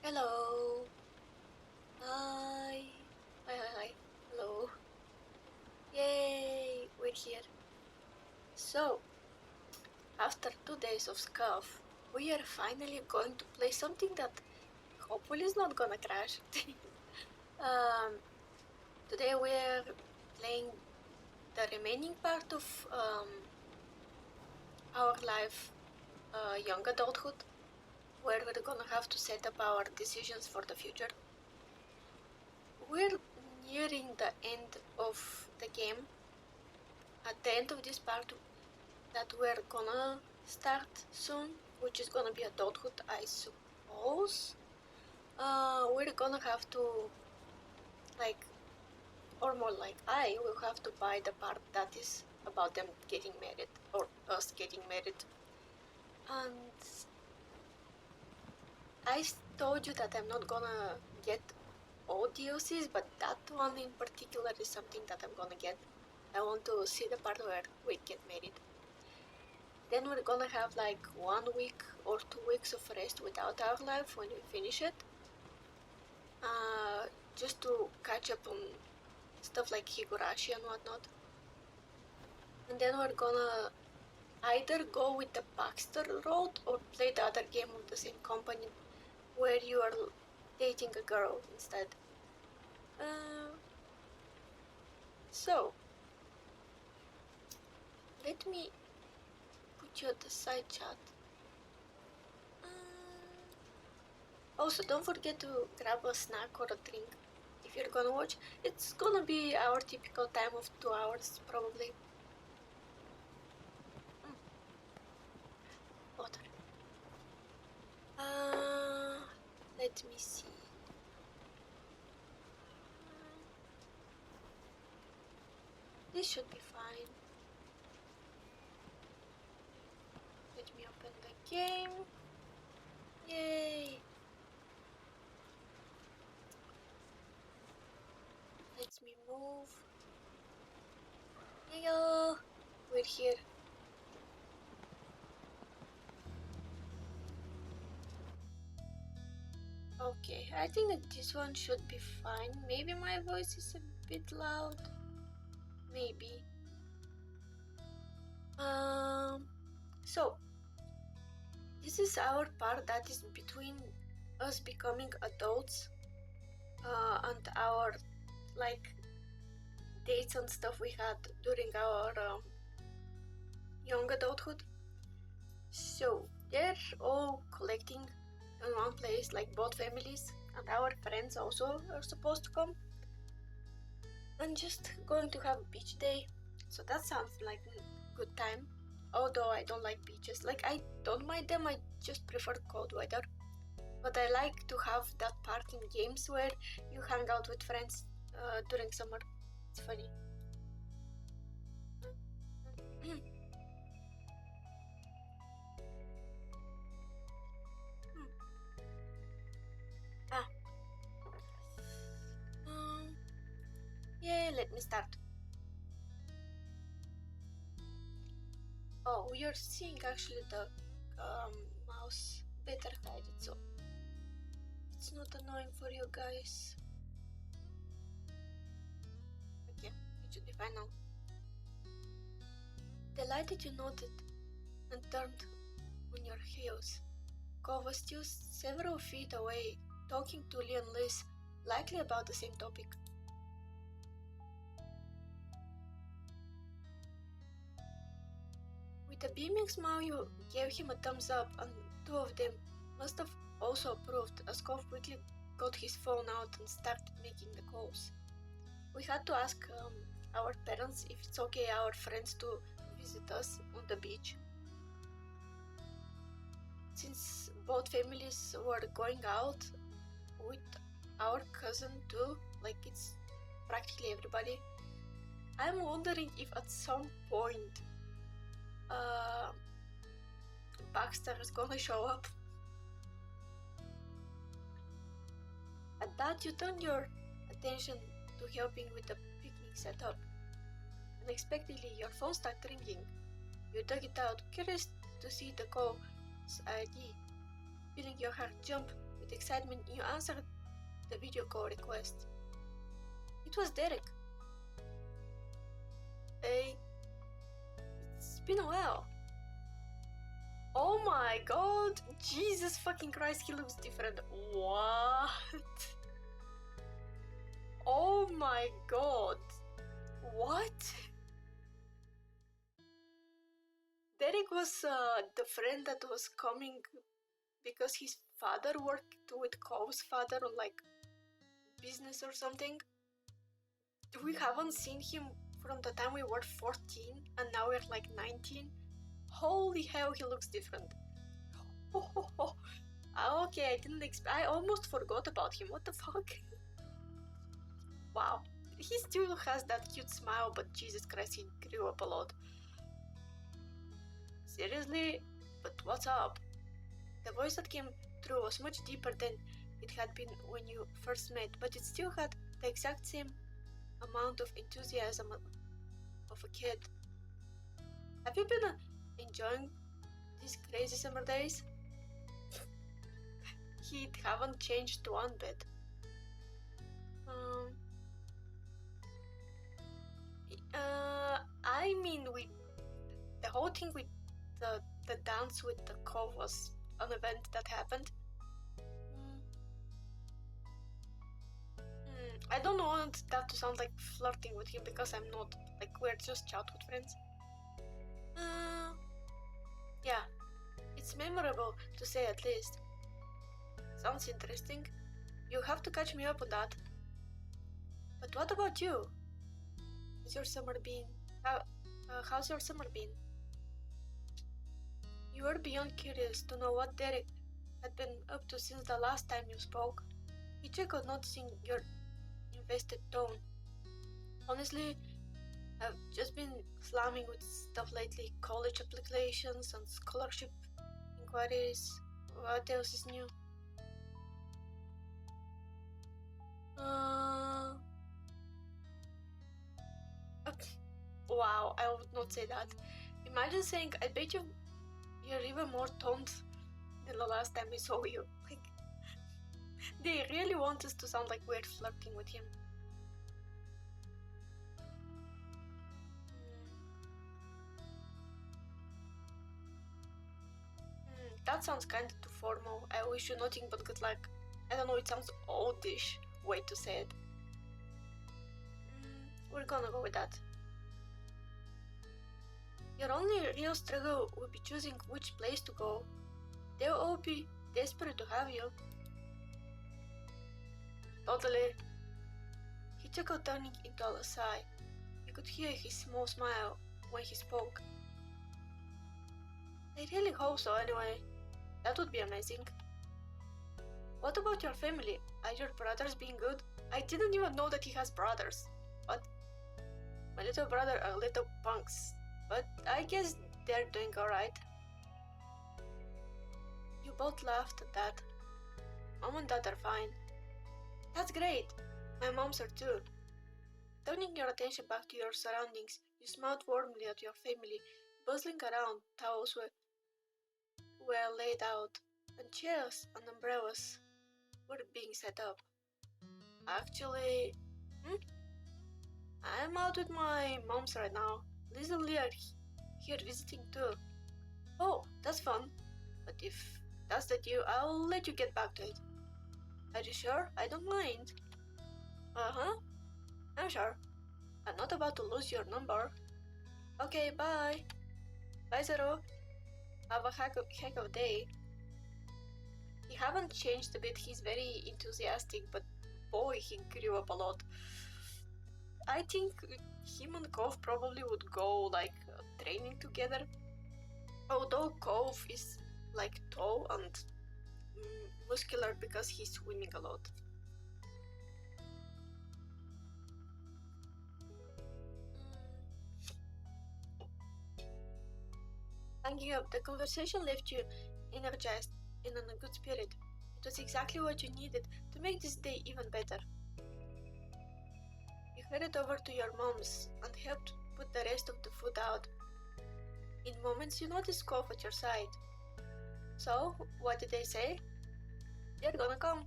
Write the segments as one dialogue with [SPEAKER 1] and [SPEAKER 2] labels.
[SPEAKER 1] Hello. Hi. Hi. Hello. Yay, we're here. So, after 2 days of Cove, we are finally going to play something that hopefully is not gonna crash. Today we're playing the remaining part of our life, young adulthood, where we're gonna have to set up our decisions for the future. We're nearing the end of the game. At the end of this part that we're gonna start soon, which is gonna be adulthood, I suppose, we're gonna have to, or more like I will have to buy the part that is about them getting married, or us getting married. And I told you that I'm not gonna get all DLCs, but that one in particular is something that I'm gonna get. I want to see the part where we get married. Then we're gonna have like 1 week or 2 weeks of rest without our life when we finish it. Just to catch up on stuff like Higurashi and whatnot. And then we're gonna either go with the Baxter road or play the other game of the same company where you are dating a girl instead. So, let me put you at the side chat. Also, don't forget to grab a snack or a drink if you're gonna watch. It's gonna be our typical time of 2 hours, probably. Water. Let me see. This should be fine. Let me open the game. Yay! Let me move. Yo, we're here. Okay, I think that this one should be fine. Maybe my voice is a bit loud. Maybe. So this is our part that is between us becoming adults and our dates and stuff we had during our young adulthood. So they're all collecting in one place, like both families, and our friends also are supposed to come. And just going to have a beach day, so that sounds like a good time. Although I don't like beaches, I don't mind them, I just prefer cold weather. But I like to have that part in games where you hang out with friends during summer. It's funny. Yeah, let me start. Oh, we are seeing actually the mouse. Better hide it so it's not annoying for you guys. Okay, it should be fine now. Delighted you noted and turned on your heels. Cove was still several feet away, talking to Lee and Liz, likely about the same topic. With a beaming smile, you gave him a thumbs up, and two of them must have also approved, as Cove quickly got his phone out and started making the calls. We had to ask our parents if it's okay our friends to visit us on the beach. Since both families were going out with our cousin too, it's practically everybody, I'm wondering if at some point Baxter is gonna show up. At that, you turned your attention to helping with the picnic setup. Unexpectedly, your phone started ringing. You dug it out, curious to see the call's ID. Feeling your heart jump, With excitement, you answered the video call request. It was Derek. Hey, it's been a while. Oh my god, Jesus fucking Christ, he looks different. What? Oh my god. What? Derek was the friend that was coming because his father worked with Cove's father on like business or something. We haven't seen him from the time we were 14 and now we're like 19. Holy hell, he looks different. Okay, I almost forgot about him. What the fuck? Wow. He still has that cute smile, but Jesus Christ, he grew up a lot. Seriously? But what's up? The voice that came through was much deeper than it had been when you first met, but it still had the exact same amount of enthusiasm of a kid. Have you been enjoying these crazy summer days? He haven't changed one bit. I mean, the whole thing with the dance with the Cove was an event that happened. I don't want that to sound like flirting with him because I'm not. Like, we're just childhood friends. Yeah, it's memorable to say at least. Sounds interesting. You have to catch me up on that. But what about you? How's your summer been? How's your summer been? You were beyond curious to know what Derek had been up to since the last time you spoke. He chuckled, noticing your invested tone. Honestly, I've just been slamming with stuff lately. College applications and scholarship inquiries. What else is new? Wow, I would not say that. Imagine saying, I bet you're even more toned than the last time we saw you. Like, they really want us to sound like we're flirting with him. That sounds kinda too formal. I wish you nothing but good luck. I don't know, it sounds oldish way to say it. We're gonna go with that. Your only real struggle will be choosing which place to go. They'll all be desperate to have you. Totally. He chuckled, turning into a sigh. You could hear his small smile when he spoke. I really hope so anyway. That would be amazing. What about your family? Are your brothers being good? I didn't even know that he has brothers. What? My little brother are little punks. But I guess they're doing alright. You both laughed at that. Mom and Dad are fine. That's great. My moms are too. Turning your attention back to your surroundings, you smiled warmly at your family, bustling around. Towels were laid out, and chairs and umbrellas were being set up. Actually, I'm out with my moms right now. Liz and Lee are here visiting too. Oh, that's fun. But if that's the deal, I'll let you get back to it. Are you sure? I don't mind. Uh-huh. I'm sure. I'm not about to lose your number. Okay, bye. Bye, Zero. Have a heck of a day. He haven't changed a bit. He's very enthusiastic, but boy, he grew up a lot. I think him and Cove probably would go like training together. Although Cove is like tall and muscular because he's swimming a lot. Hanging up, the conversation left you energized and in a good spirit. It was exactly what you needed to make this day even better. You headed over to your mom's and helped put the rest of the food out. In moments, you noticed Cove at your side. So, what did they say? They're gonna come.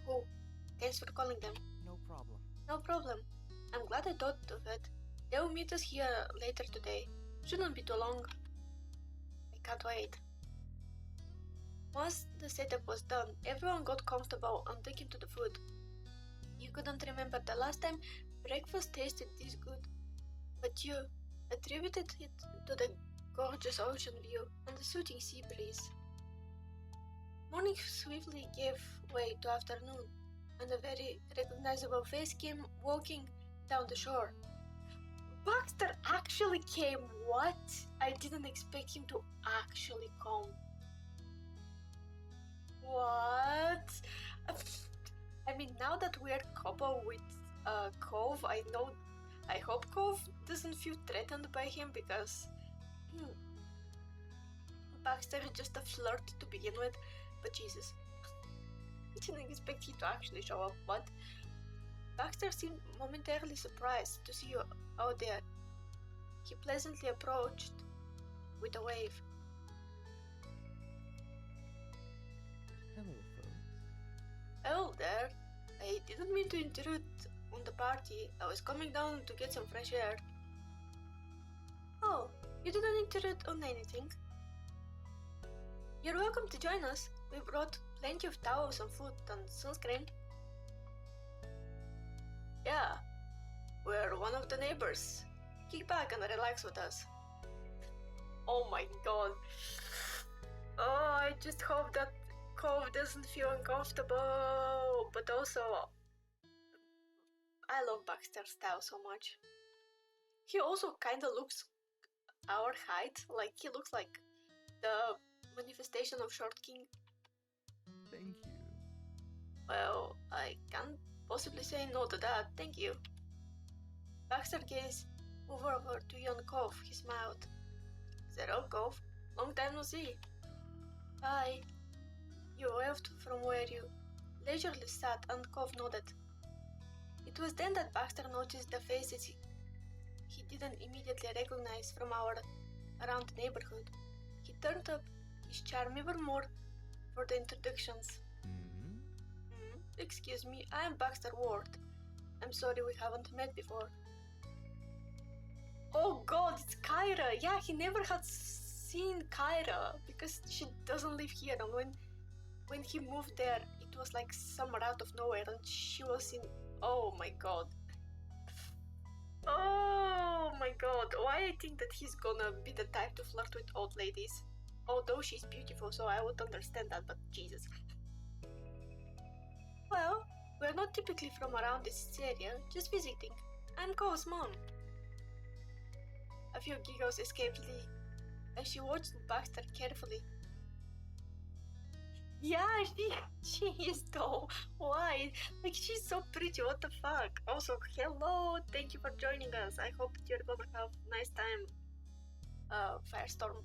[SPEAKER 1] Oh, thanks for calling them.
[SPEAKER 2] No problem.
[SPEAKER 1] No problem. I'm glad I thought of it. They'll meet us here later today. Shouldn't be too long. I can't wait. Once the setup was done, everyone got comfortable and took into the food. You couldn't remember the last time breakfast tasted this good, but you attributed it to the gorgeous ocean view and the soothing sea breeze. Morning swiftly gave way to afternoon, and a very recognizable face came walking down the shore. Baxter actually came. What? I didn't expect him to actually come. What? I mean, now that we're coupled with Cove, I hope Cove doesn't feel threatened by him because Baxter is just a flirt to begin with, but Jesus. I didn't expect him to actually show up, but Baxter seemed momentarily surprised to see you out there. He pleasantly approached with a wave.
[SPEAKER 2] Hello, folks.
[SPEAKER 1] Hello there. I didn't mean to intrude on the party. I was coming down to get some fresh air. Oh, you didn't intrude on anything. You're welcome to join us. We brought plenty of towels and food and sunscreen. Yeah, we're one of the neighbors. Kick back and relax with us. Oh my god. Oh, I just hope that Cove doesn't feel uncomfortable, but also I love Baxter's style so much. He also kinda looks our height, like he looks like the manifestation of Short King.
[SPEAKER 2] Thank you.
[SPEAKER 1] Well, I can't possibly say no to that, thank you. Baxter gazed over to young Cove. He smiled. Zero, Cove. Long time no see. Hi. You waved from where you leisurely sat and Cove nodded. It was then that Baxter noticed the faces he didn't immediately recognize from around the neighborhood. He turned up his charm even more for the introductions. Excuse me, I am Baxter Ward. I'm sorry we haven't met before. Oh god, it's Kyra! Yeah, he never had seen Kyra because she doesn't live here, and when he moved there, it was like somewhere out of nowhere, and she was in... Oh my god. Oh my god, why I think that he's gonna be the type to flirt with old ladies. Although she's beautiful, so I would understand that, but Jesus. Well, we're not typically from around this area, just visiting. I'm Cole's mom. A few giggles escaped Lee as she watched Baxter carefully. Yeah, she is though. Why? Like, she's so pretty, what the fuck? Also, hello, thank you for joining us. I hope that you're gonna have a nice time. Firestorm.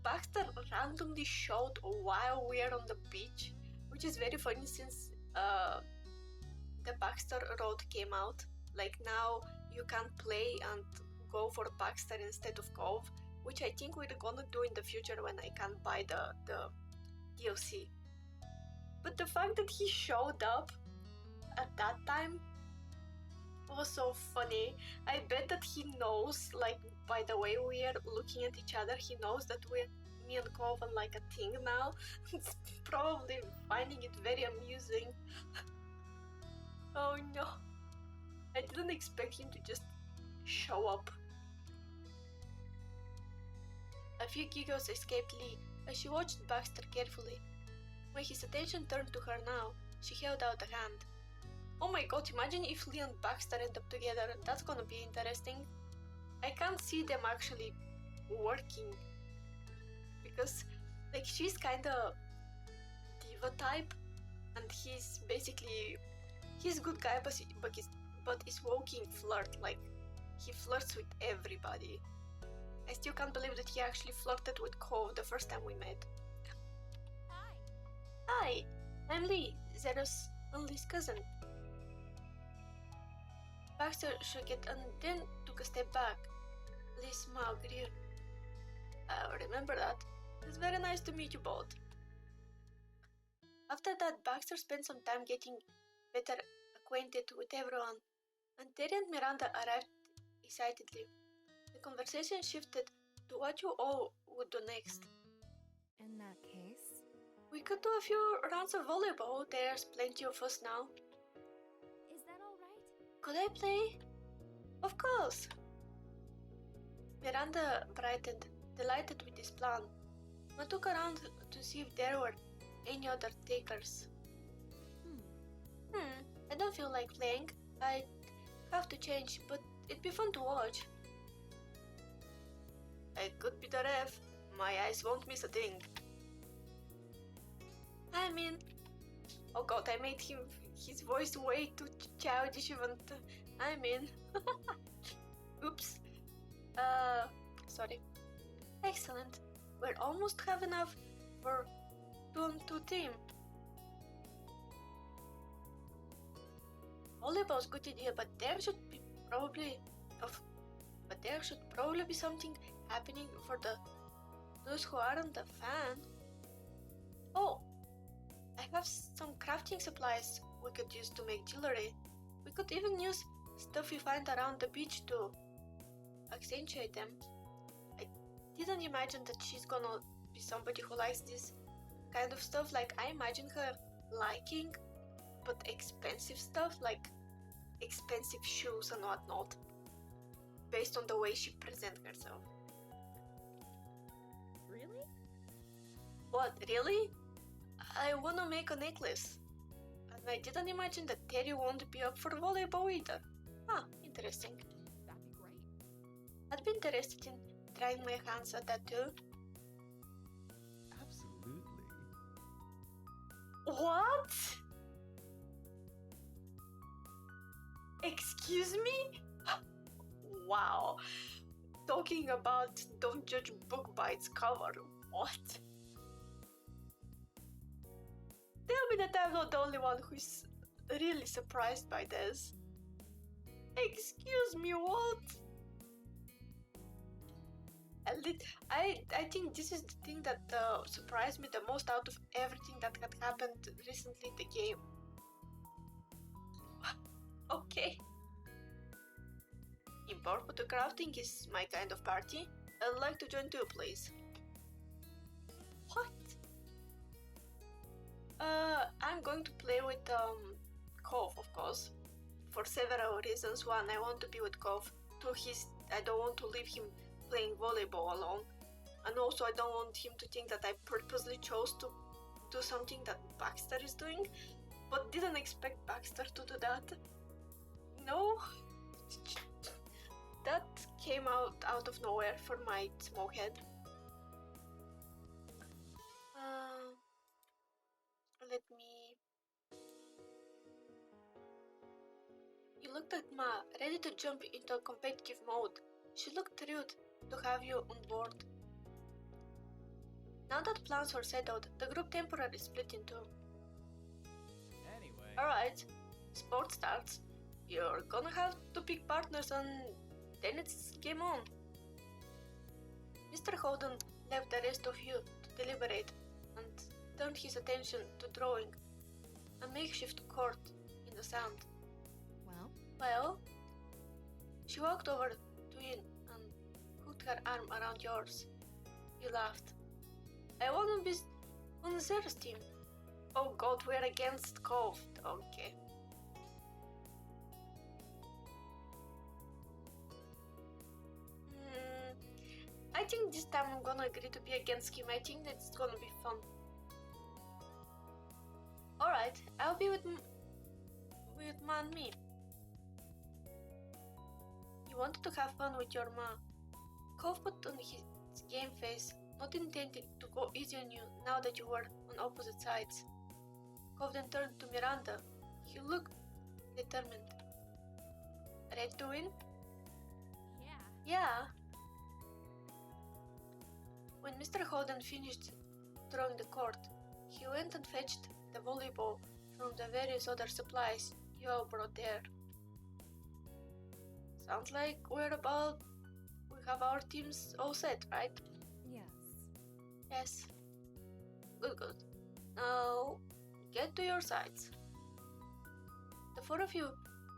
[SPEAKER 1] Baxter randomly showed while we're on the beach, which is very funny since the Baxter Road came out. Like, now you can play and go for Baxter instead of Cove, which I think we're gonna do in the future when I can buy the DLC. But the fact that he showed up at that time was so funny. I bet that he knows, like, by the way we are looking at each other, he knows that me and Cove are like a thing now. It's probably finding it very amusing. Oh no. I didn't expect him to just show up. A few giggles escaped Lee as she watched Baxter carefully. When his attention turned to her now, she held out a hand. Oh my god, imagine if Lee and Baxter end up together. That's gonna be interesting. I can't see them actually working because, like, she's kinda diva type and he's a good guy, but he's walking flirt. Like, he flirts with everybody. I still can't believe that he actually flirted with Cove the first time we met. Hi, I'm Lee, Zero's and Lee's cousin. Baxter shook it and then took a step back. Lee's smile grew. I remember that. It's very nice to meet you both. After that, Baxter spent some time getting better acquainted with everyone, and Terry and Miranda arrived excitedly. The conversation shifted to what you all would do next.
[SPEAKER 3] In that case,
[SPEAKER 1] We could do a few rounds of volleyball. There's plenty of us now.
[SPEAKER 3] is that all right?
[SPEAKER 1] Could I play? Of course! Miranda brightened, delighted with this plan. I took around to see if there were any other takers. I don't feel like playing. I have to change, but it'd be fun to watch. I could be the ref. My eyes won't miss a thing. I mean, oh god, I made his voice way too childish even. Oops. Sorry. Excellent. We'll almost have enough for 2-on-2 team. Volleyball's a good idea, but there should probably be something happening for those who aren't a fan. Oh, I have some crafting supplies we could use to make jewelry. We could even use stuff we find around the beach to accentuate them. I didn't imagine that she's gonna be somebody who likes this kind of stuff. Like, I imagine her liking but expensive stuff, like expensive shoes and whatnot, based on the way she presents herself.
[SPEAKER 3] Really?
[SPEAKER 1] What, really? I wanna make a necklace. And I didn't imagine that Terry won't be up for volleyball either. Interesting.
[SPEAKER 3] That'd be great.
[SPEAKER 1] I'd be interested in trying my hands at that too.
[SPEAKER 2] Absolutely.
[SPEAKER 1] What? Excuse me? Wow. Talking about don't judge book by its cover. What? Tell me that I'm not the only one who's really surprised by this. Excuse me, what? I think this is the thing that surprised me the most out of everything that had happened recently in the game. Okay. Import photografting is my kind of party. I'd like to join too, please. What? I'm going to play with Cove, of course. For several reasons. One, I want to be with Cove. Two, I don't want to leave him playing volleyball alone. And also, I don't want him to think that I purposely chose to do something that Baxter is doing, but didn't expect Baxter to do that. No, that came out of nowhere for my small head. Let me... You looked at Ma, ready to jump into a competitive mode. She looked thrilled to have you on board. Now that plans were settled, the group temporarily split in two.
[SPEAKER 2] Anyway.
[SPEAKER 1] Alright, sport starts. You're gonna have to pick partners and then it's game on. Mr. Holden left the rest of you to deliberate and turned his attention to drawing a makeshift court in the sand. Well, she walked over to you and put her arm around yours. You laughed. I want to be on Zero's team. Oh god, we're against Cove. Okay. I think this time I'm gonna agree to be against him. I think that's gonna be fun. Alright, I'll be with Ma and me. You wanted to have fun with your Ma. Cove put on his game face, not intending to go easy on you now that you were on opposite sides. Cove then turned to Miranda. He looked determined. Ready to win? Yeah. When Mr. Holden finished drawing the court, he went and fetched the volleyball from the various other supplies you all brought there. Sounds like we have our teams all set, right?
[SPEAKER 3] Yes.
[SPEAKER 1] Yes. Good. Now, get to your sides. The four of you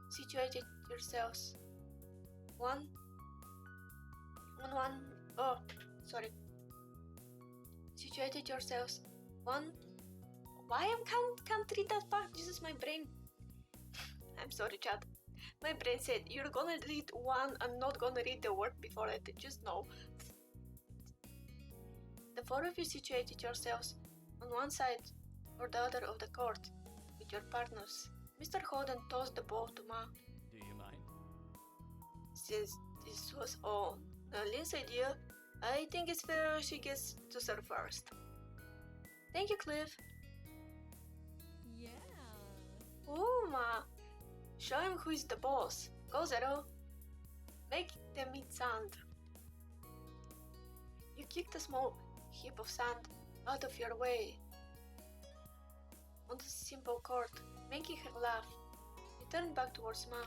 [SPEAKER 1] situated yourselves situated yourselves one. Why I can't read that part? This is my brain. I'm sorry, chat. My brain said you're gonna read one and not gonna read the word before it. Just no. The four of you situated yourselves on one side or the other of the court with your partners. Mr. Holden tossed the ball to Ma.
[SPEAKER 2] Do you mind?
[SPEAKER 1] Since this was all Lynn's idea, I think it's fair she gets to serve first. Thank you, Cliff.
[SPEAKER 3] Yeah.
[SPEAKER 1] Ooh, Ma. Show him who is the boss. Go, Zero. Make them eat sand. You kicked a small heap of sand out of your way on the simple court, making her laugh. You turned back towards Ma.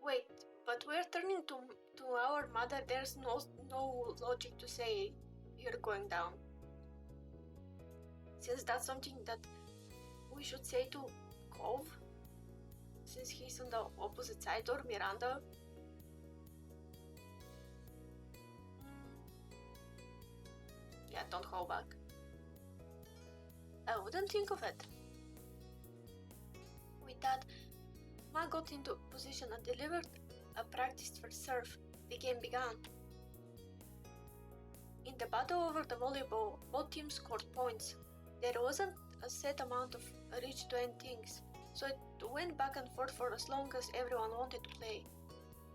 [SPEAKER 1] Wait, but we're turning to our mother. There's no logic to say you're going down. Since that's something that we should say to Cove, since he's on the opposite side, or Miranda. Yeah, don't hold back. I wouldn't think of it. With that, Ma got into position and delivered a practiced first serve. The game began. In the battle over the volleyball, both teams scored points. There wasn't a set amount of reach to end things, so it went back and forth for as long as everyone wanted to play.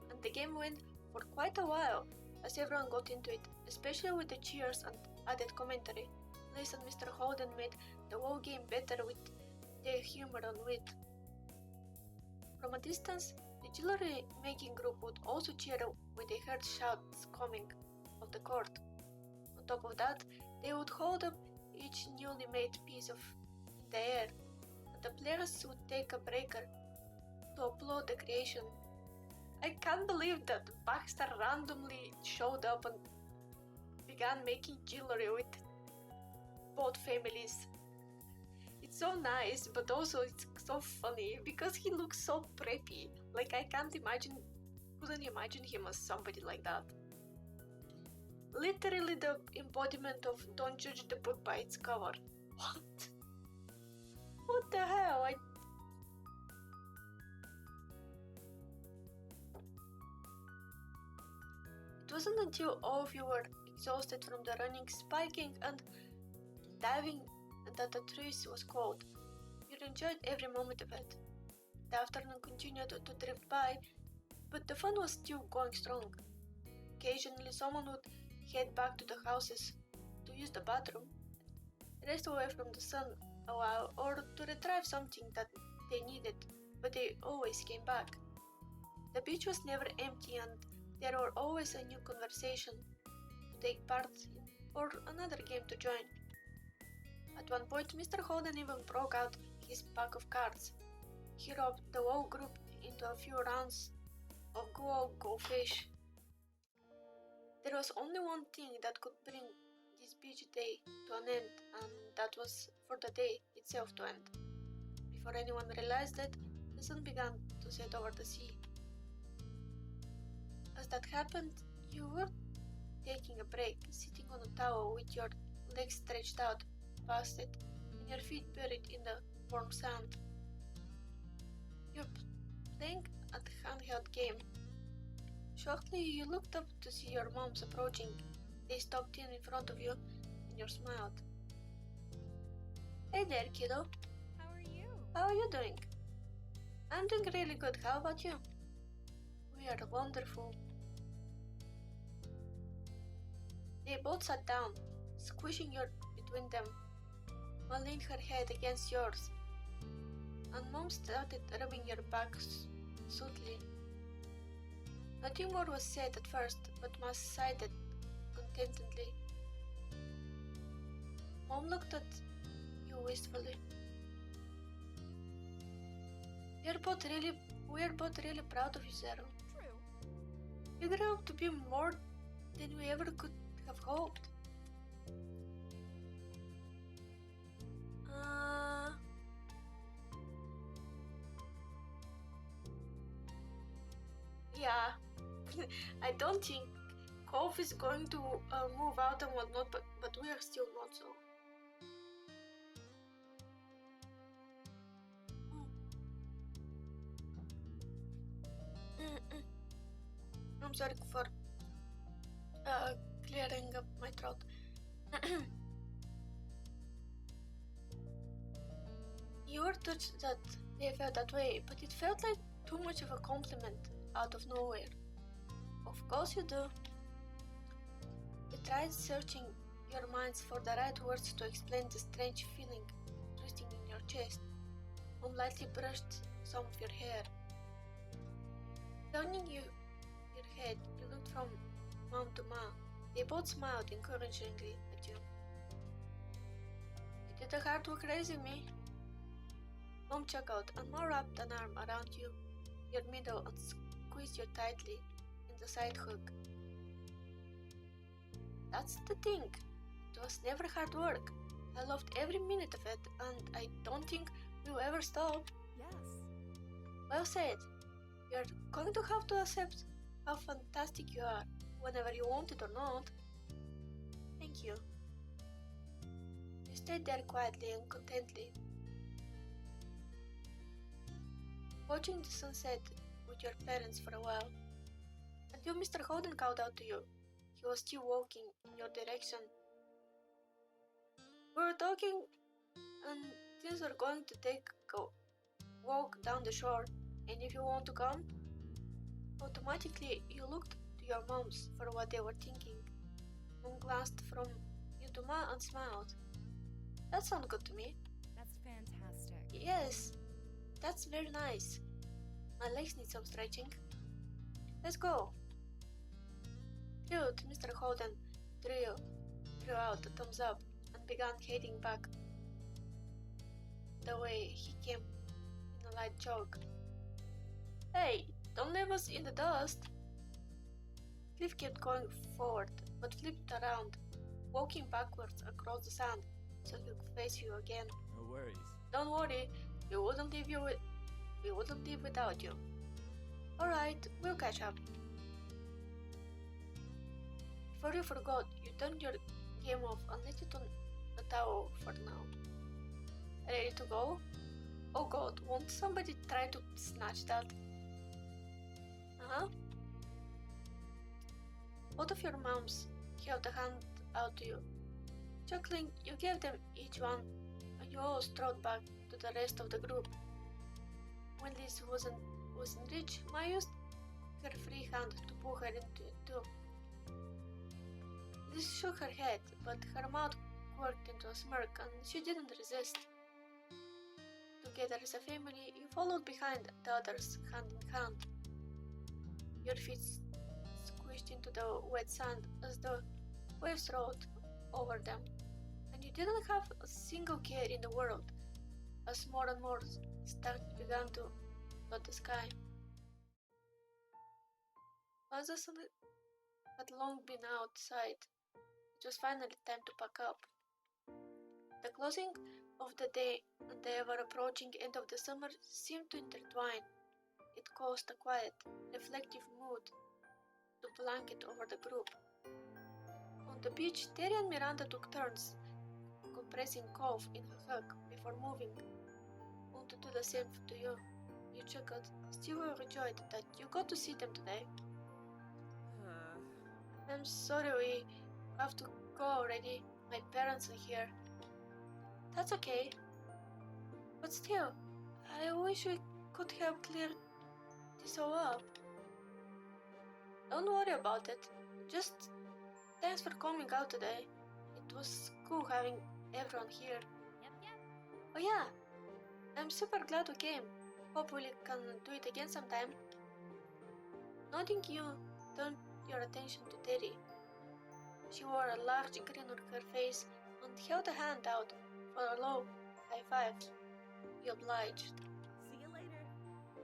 [SPEAKER 1] And the game went for quite a while as everyone got into it, especially with the cheers and added commentary. Liz and Mr. Holden made the whole game better with their humor and wit. From a distance, the jewelry making group would also cheer when they heard shouts coming off the court. On top of that, they would hold up each newly made piece in the air, and the players would take a breaker to applaud the creation. I can't believe that Baxter randomly showed up and began making jewelry with both families. It's so nice, but also it's so funny because he looks so preppy. Like I couldn't imagine him as somebody like that. Literally the embodiment of don't judge the book by its cover. What? What the hell? It wasn't until all of you were exhausted from the running, spiking, and diving that the truce was called. You enjoyed every moment of it. The afternoon continued to drift by, but the fun was still going strong. Occasionally someone would head back to the houses to use the bathroom, rest away from the sun a while, or to retrieve something that they needed, but they always came back. The beach was never empty, and there were always a new conversation to take part in or another game to join. At one point, Mr. Holden even broke out his pack of cards. He robbed the whole group into a few rounds of go fish. There was only one thing that could bring this beach day to an end, and that was for the day itself to end. Before anyone realized it, the sun began to set over the sea. As that happened, you were taking a break, sitting on a towel with your legs stretched out past it and your feet buried in the warm sand. You're playing a handheld game. Shortly, you looked up to see your moms approaching. They stopped in front of you and you smiled. Hey there, kiddo.
[SPEAKER 3] How are you?
[SPEAKER 1] How are you doing? I'm doing really good. How about you? We are wonderful. They both sat down, squishing you between them, while laying her head against yours, and Mom started rubbing your back soothingly. Nothing more was said at first, but Ma sighed contentedly Mom looked at you wistfully. We're both really proud of you, Zero.
[SPEAKER 3] True.
[SPEAKER 1] You grew up to be more than we ever could have hoped. Yeah, I don't think Cove is going to move out and whatnot, but we are still not so. I'm sorry for clearing up my throat. You were touched that they felt that way, but it felt like too much of a compliment out of nowhere. Of course you do. You tried searching your minds for the right words to explain the strange feeling twisting in your chest. Mom lightly brushed some of your hair. Turning your head, you looked from Mom to Ma. They both smiled encouragingly at you. You did the hard work raising me. Mom chuckled and Ma wrapped an arm around your middle and squeezed you tightly in the side hug. That's the thing. It was never hard work. I loved every minute of it, and I don't think we'll ever stop.
[SPEAKER 3] Yes.
[SPEAKER 1] Well said. You're going to have to accept how fantastic you are, whenever you want it or not. Thank you. You stayed there quietly and contently, watching the sunset with your parents for a while, until Mr. Holden called out to you. He was still walking in your direction. We were talking, and things are going to take a walk down the shore, and if you want to come, automatically you looked to your moms for what they were thinking. Mom glanced from you to Ma and smiled. That sounds good to me.
[SPEAKER 3] That's fantastic.
[SPEAKER 1] Yes, that's very nice. My legs need some stretching. Let's go. Thrilled, Mr. Holden threw out a thumbs up and began heading back the way he came in a light jog. Hey, don't leave us in the dust. Cliff kept going forward, but flipped around, walking backwards across the sand so he could face you again.
[SPEAKER 2] No worries.
[SPEAKER 1] Don't worry, we wouldn't leave without you. Alright, we'll catch up. Before you forgot, you turned your game off and let it on the towel for now. Ready to go? Oh god, won't somebody try to snatch that? Both of your moms held a hand out to you. Chuckling, you gave them each one, and you all strode back to the rest of the group. When Liz wasn't reach, Ma used her free hand to pull her into it too. Liz shook her head, but her mouth quirked into a smirk, and she didn't resist. Together as a family, you followed behind the others hand in hand. Your feet squished into the wet sand as the waves rolled over them, and you didn't have a single care in the world as more and more stars began to dot the sky. Once the sun had long been outside, it was finally time to pack up. The closing of the day and the ever-approaching end of the summer seemed to intertwine. It caused a quiet, reflective mood to blanket over the group. On the beach, Terry and Miranda took turns compressing Cove in a hug before moving on to do the same to you. You chuckled, still overjoyed that you got to see them today. I'm sorry we have to go already. My parents are here. That's okay. But still, I wish we could have cleared this all up. Don't worry about it. Just thanks for coming out today. It was cool having everyone here.
[SPEAKER 3] Yep.
[SPEAKER 1] Oh yeah, I'm super glad we came. Hope we can do it again sometime. Nodding, you turned your attention to Terry. She wore a large grin on her face and held a hand out for a low high five. You obliged.
[SPEAKER 3] See you later.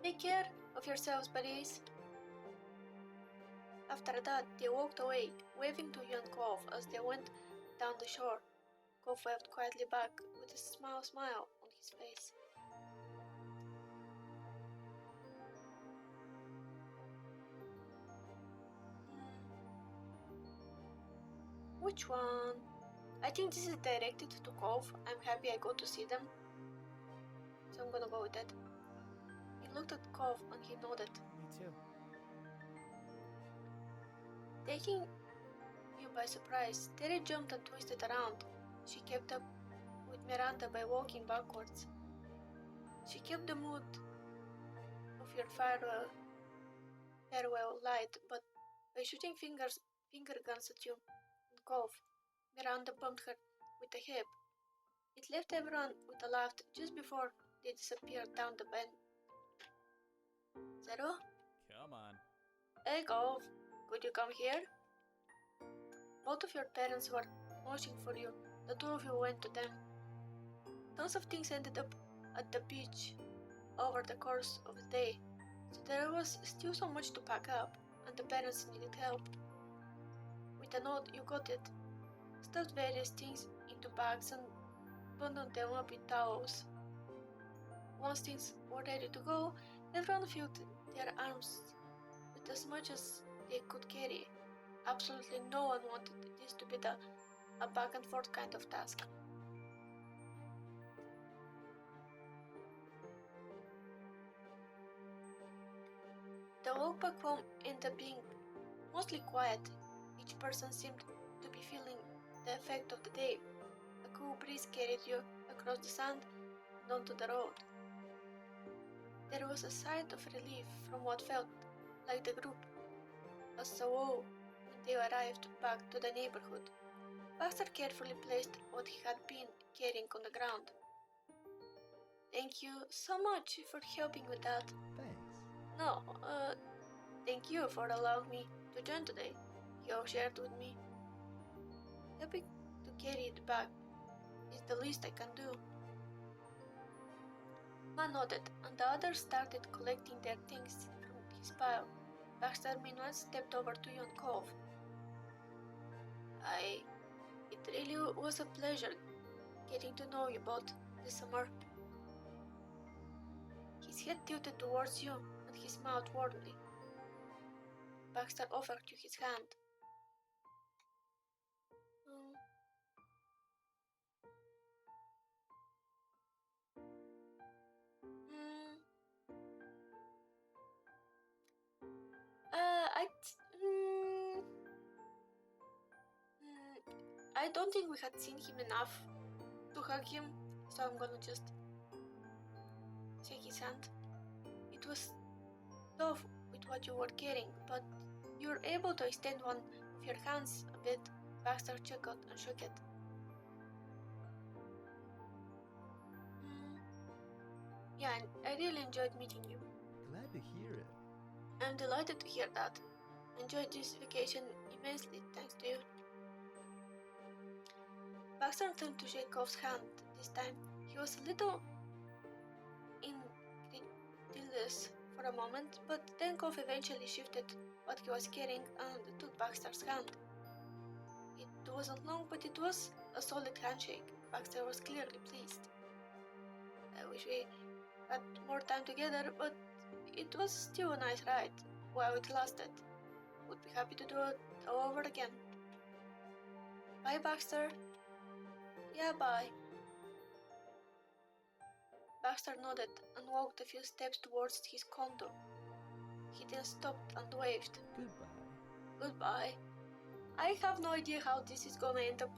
[SPEAKER 1] Take care of yourselves, buddies. After that, they walked away, waving to you and Cove as they went down the shore. Cove waved quietly back with a smile on his face. Which one? I think this is directed to Cove. I'm happy I got to see them. So I'm gonna go with that. He looked at Cove and he nodded.
[SPEAKER 2] Me too.
[SPEAKER 1] Taking you by surprise, Terry jumped and twisted around. She kept up with Miranda by walking backwards. She kept the mood of your farewell light, but by shooting finger guns at you and Cove, Miranda bumped her with a hip. It left everyone with a laugh just before they disappeared down the bend. Zero?
[SPEAKER 2] Come on.
[SPEAKER 1] Hey Cove, could you come here? Both of your parents were watching for you. The two of you went to them. Tons of things ended up at the beach over the course of the day, so there was still so much to pack up, and the parents needed help. With a nod, you got it, stuffed various things into bags and bundled them up in towels. Once things were ready to go, everyone filled their arms with as much as they could carry. Absolutely no one wanted this to be a back and forth kind of task. The walk back home ended up being mostly quiet. Each person seemed to be feeling the effect of the day. A cool breeze carried you across the sand and onto the road. There was a sigh of relief from what felt like the group a soul when they arrived back to the neighborhood. Baxter carefully placed what he had been carrying on the ground. Thank you so much for helping with that.
[SPEAKER 2] Thanks.
[SPEAKER 1] No, thank you for allowing me to join today. You shared with me. Helping to carry it back is the least I can do. Man nodded, and the others started collecting their things from his pile. Baxter meanwhile stepped over to you and Cove. It really was a pleasure getting to know you both this summer. His head tilted towards you, and he smiled warmly. Baxter offered you his hand. I don't think we had seen him enough to hug him, so I'm gonna just shake his hand. It was tough with what you were carrying, but you were able to extend one of your hands a bit. Baxter chuckled and shook it. Yeah, and I really enjoyed meeting you.
[SPEAKER 2] Glad to hear it.
[SPEAKER 1] I'm delighted to hear that. Enjoyed this vacation immensely thanks to you. Baxter turned to shake Cove's hand this time. He was a little incredulous for a moment, but then Cove eventually shifted what he was carrying and took Baxter's hand. It wasn't long, but it was a solid handshake. Baxter was clearly pleased. I wish we had more time together, but it was still a nice ride while it lasted. Would be happy to do it all over again. Bye, Baxter. Yeah, bye. Baxter nodded and walked a few steps towards his condo. He then stopped and waved.
[SPEAKER 2] Goodbye.
[SPEAKER 1] Goodbye. I have no idea how this is gonna end up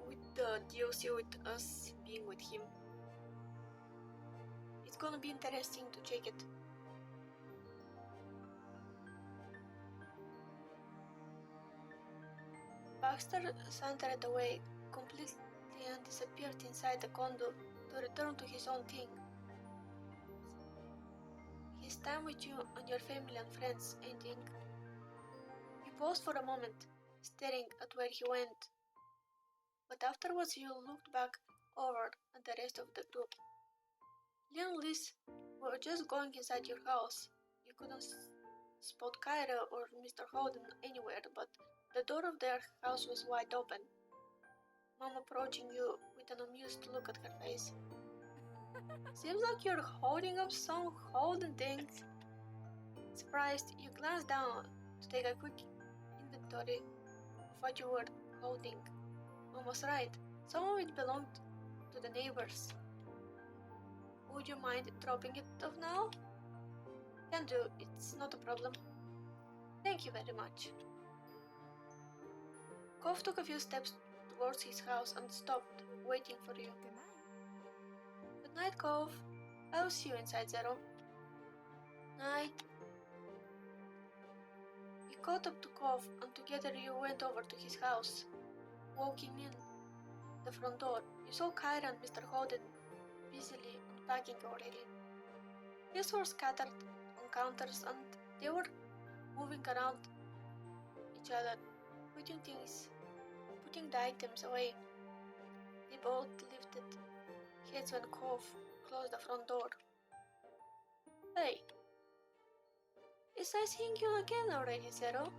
[SPEAKER 1] with the DLC with us being with him. It's gonna be interesting to check it. Baxter sauntered away completely and disappeared inside the condo to return to his own thing. His time with you and your family and friends ending. He paused for a moment, staring at where he went. but afterwards you looked back over at the rest of the group. Leon and Liz were just going inside your house. You couldn't spot Kyra or Mr. Holden anywhere, but the door of their house was wide open. Mom approaching you with an amused look at her face. Seems like you're holding up some Holden things. Surprised, you glanced down to take a quick inventory of what you were holding. Mom was right. Some of it belonged to the neighbors. Would you mind dropping it off now? Can do, it's not a problem. Thank you very much. Cove took a few steps towards his house and stopped, waiting for you.
[SPEAKER 3] Good night.
[SPEAKER 1] Good night, Cove. I'll see you inside, Zero. Night. You caught up to Cove, and together you went over to his house. Walking in the front door, you saw Kyra and Mr. Holden busily unpacking already. Things were scattered on counters, and they were moving around each other, putting the items away. They both lifted heads when Cove closed the front door. Hey, is I seeing you again already, Zero?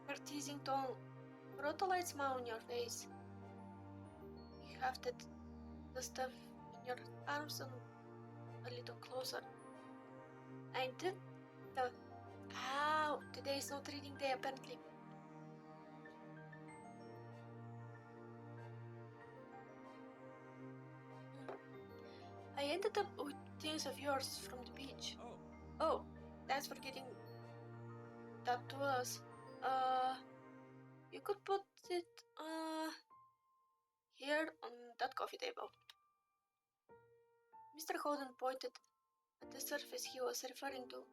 [SPEAKER 1] Her teasing tone brought a light smile on your face. You hefted the stuff in your arms and a little closer. I did the... Ow! Today is not reading day apparently. I ended up with things of yours from the beach. Oh, thanks for getting that to us. You could put it, here on that coffee table. Mr. Holden pointed at the surface he was referring to,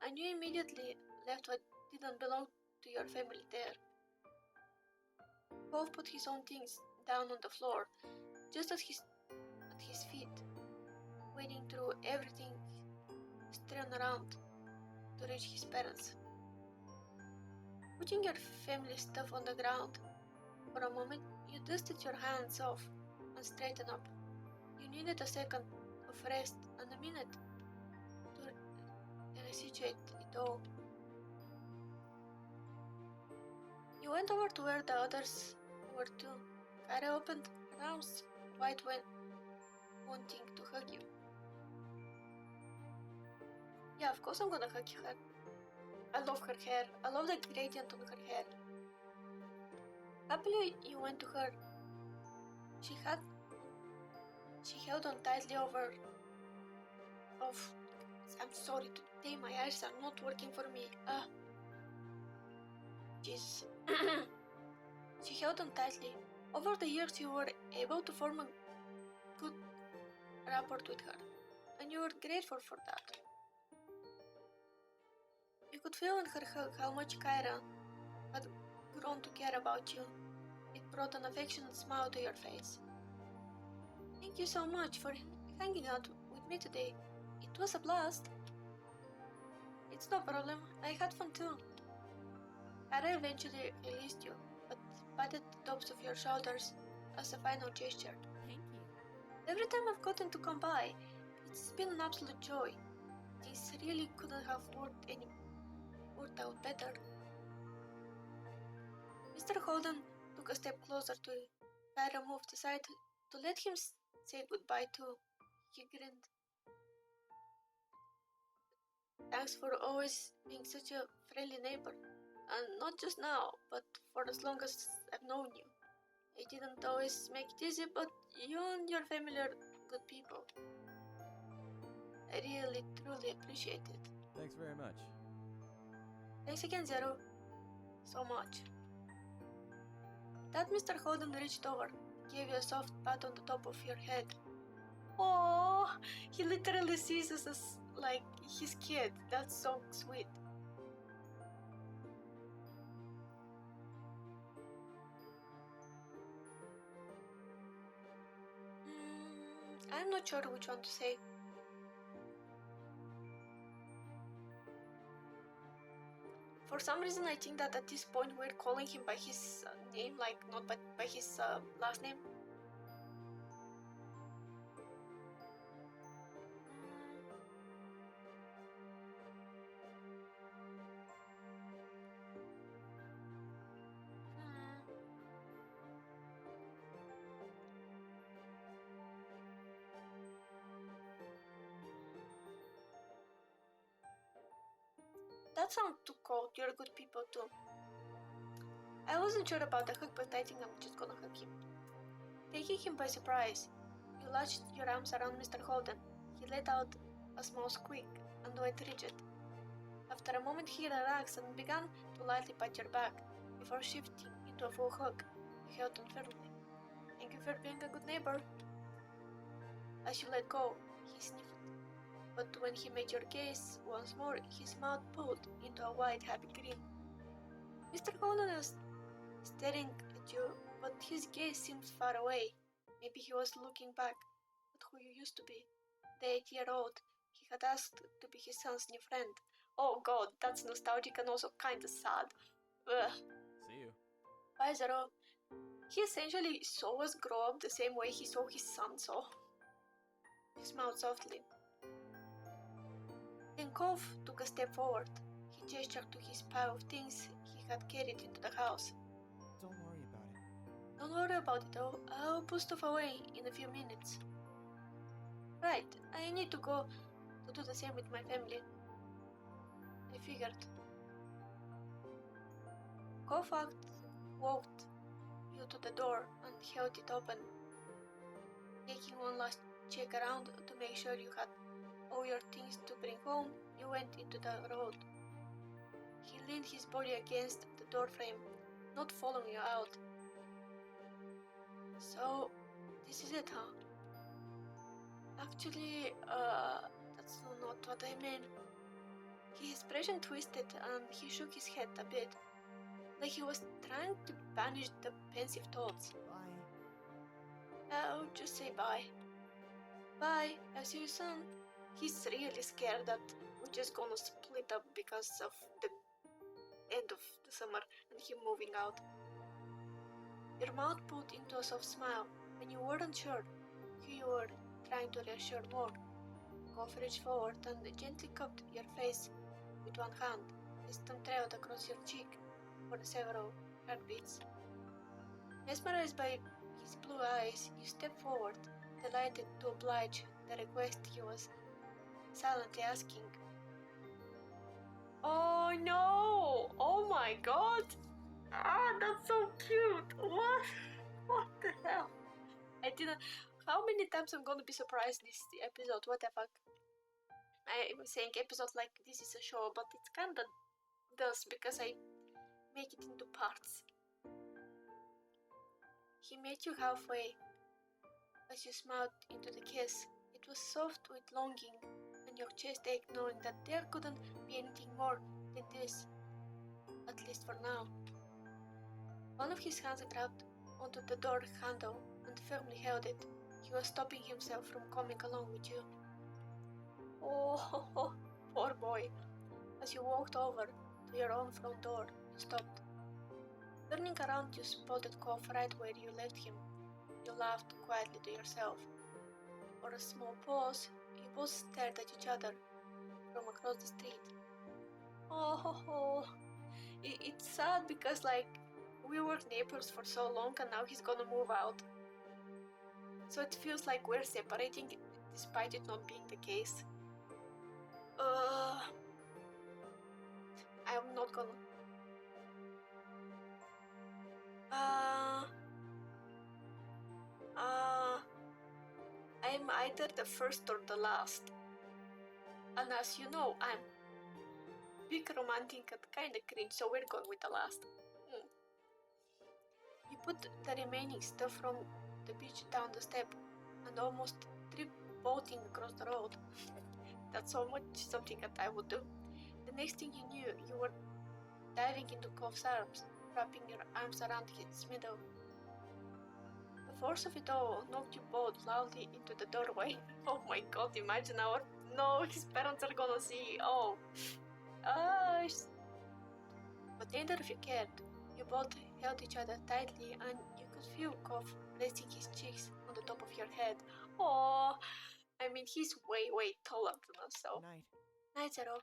[SPEAKER 1] and you immediately left what didn't belong to your family there. Cove put his own things down on the floor, just at his feet, wading through everything strewn around to reach his parents. Putting your family stuff on the ground, for a moment you dusted your hands off and straightened up. You needed a second of rest and a minute to resituate it all. You went over to where the others were too. Kyra opened her arms wide when wanting to hug you. Yeah, of course I'm gonna hug her. I love her hair. I love the gradient on her hair. Happily, you went to her. She held on tightly over. I'm sorry, today my eyes are not working for me. Jesus. She held on tightly. Over the years, you were able to form a good rapport with her, and you were grateful for that. You could feel in her hug how much Kyra had grown to care about you. It brought an affectionate smile to your face. Thank you so much for hanging out with me today. It was a blast. It's no problem. I had fun too. Kyra eventually released you, but patted the tops of your shoulders as a final gesture.
[SPEAKER 3] Thank you.
[SPEAKER 1] Every time I've gotten to come by, it's been an absolute joy. This really couldn't have worked out better. Mr. Holden took a step closer to you. Kyra moved aside to let him say goodbye too. He grinned. Thanks for always being such a friendly neighbor. And not just now, but for as long as I've known you. I didn't always make it easy, but you and your family are good people. I really, truly appreciate it.
[SPEAKER 2] Thanks very much.
[SPEAKER 1] Thanks again, Zero. So much. That Mr. Holden reached over, gave you a soft pat on the top of your head. Oh, he literally sees us as like his kid. That's so sweet. I'm not sure which one to say. For some reason, I think that at this point we're calling him by his name, like not by his last name. That sounds too cold. You're good people too. I wasn't sure about the hug, but I think I'm just gonna hug him. Taking him by surprise, you latched your arms around Mr. Holden. He let out a small squeak and went rigid. After a moment, he relaxed and began to lightly pat your back before shifting into a full hug. You held on firmly. Thank you for being a good neighbor. As you let go, he sniffed. But when he met your gaze once more, his mouth pulled into a wide, happy grin. Mr. Holden was staring at you, but his gaze seemed far away. Maybe he was looking back at who you used to be. The 8-year-old he had asked to be his son's new friend. Oh god, that's nostalgic and also kinda sad. Ugh.
[SPEAKER 2] See you.
[SPEAKER 1] Bye, Zero. He essentially saw us grow up the same way he saw his son saw. He smiled softly. Then Cove took a step forward. He gestured to his pile of things he had carried into the house.
[SPEAKER 2] Don't worry about it.
[SPEAKER 1] Don't worry about it, I'll put stuff away in a few minutes. Right, I need to go to do the same with my family. I figured. Cove walked you to the door and held it open. Taking one last check around to make sure you had all your things to bring home, you went into the road. He leaned his body against the doorframe, not following you out. So, this is it, huh? Actually, that's not what I mean. His expression twisted and he shook his head a bit, like he was trying to banish the pensive thoughts.
[SPEAKER 2] Bye.
[SPEAKER 1] I'll just say bye. Bye, I'll see you soon. He's really scared that we're just gonna split up because of the end of the summer and him moving out. Your mouth pulled into a soft smile when you weren't sure who you were trying to reassure more. Cove reached forward and gently cupped your face with one hand. His tongue trailed across your cheek for several heartbeats. Mesmerized by his blue eyes, you stepped forward, delighted to oblige the request he was silently asking. Oh no! Oh my god! Ah, that's so cute! What? What the hell? I didn't. How many times I'm gonna be surprised this episode? What the fuck? I'm saying episode like this is a show, but it kinda does because I make it into parts. He met you halfway as you smiled into the kiss. It was soft with longing, and your chest ached knowing that there couldn't be anything more than this, at least for now. One of his hands grabbed onto the door handle and firmly held it. He was stopping himself from coming along with you. Oh, poor boy. As you walked over to your own front door, you stopped. Turning around, you spotted Cove right where you left him. You laughed quietly to yourself. For a small pause, you both stared at each other from across the street. Oh, it's sad because like we were neighbors for so long and now he's gonna move out. So it feels like we're separating despite it not being the case. I'm not gonna. I'm either the first or the last. And as you know, I'm big romantic and kinda cringe, so we're going with the last. You put the remaining stuff from the beach down the step and almost tripped bolting across the road. That's so much something that I would do. The next thing you knew, you were diving into Cove's arms, wrapping your arms around his middle. The force of it all knocked you both loudly into the doorway. Oh my god, imagine his parents are gonna see. but neither of you cared. You both held each other tightly, and you could feel Cove resting his cheeks on the top of your head. Oh, I mean, he's way, way taller than us, so.
[SPEAKER 2] Night.
[SPEAKER 1] Night, Zero.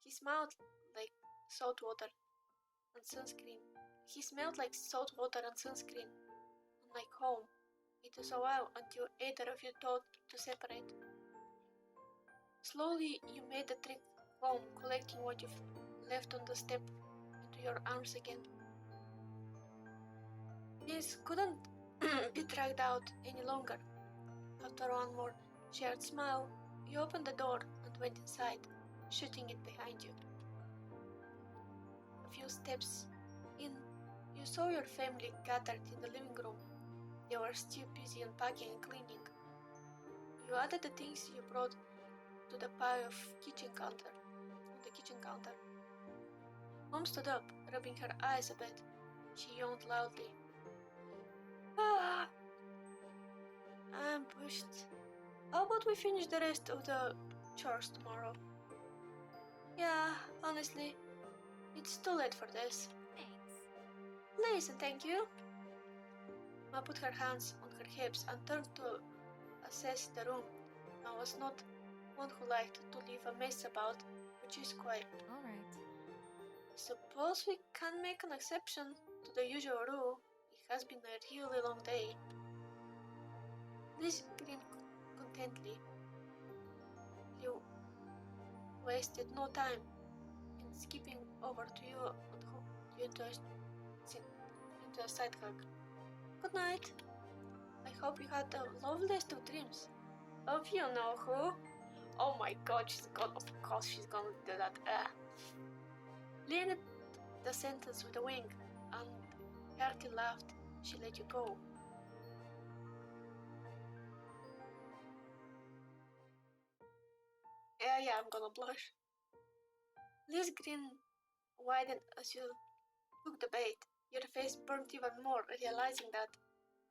[SPEAKER 1] He smelled like salt water and sunscreen. He smelled like salt water and sunscreen, and like home. It was a while until either of you thought to separate. Slowly, you made the trek home, collecting what you've left on the step into your arms again. This couldn't be dragged out any longer. After one more shared smile, you opened the door and went inside, shutting it behind you. A few steps in, you saw your family gathered in the living room. They were still busy unpacking and cleaning. You added the things you brought to the pile of on the kitchen counter. Mom stood up, rubbing her eyes a bit. She yawned loudly. Ah, I'm pushed. How about we finish the rest of the chores tomorrow? Yeah, honestly, it's too late for this.
[SPEAKER 3] Thanks.
[SPEAKER 1] Please and thank you. Ma put her hands on her hips and turned to assess the room. I was not one who liked to leave a mess about, which is quiet.
[SPEAKER 3] All right.
[SPEAKER 1] Suppose we can make an exception to the usual rule. It has been a really long day. Liz grinned contentedly. You wasted no time in skipping over to you and hooked you into a side hug. Good night. I hope you had the loveliest of dreams. Of you know who. Oh my god, of course she's gonna do that. Lee ended the sentence with a wink, and Herty laughed. She let you go. Yeah, I'm gonna blush. Lee's grin widened as you took the bait. Your face burned even more, realizing that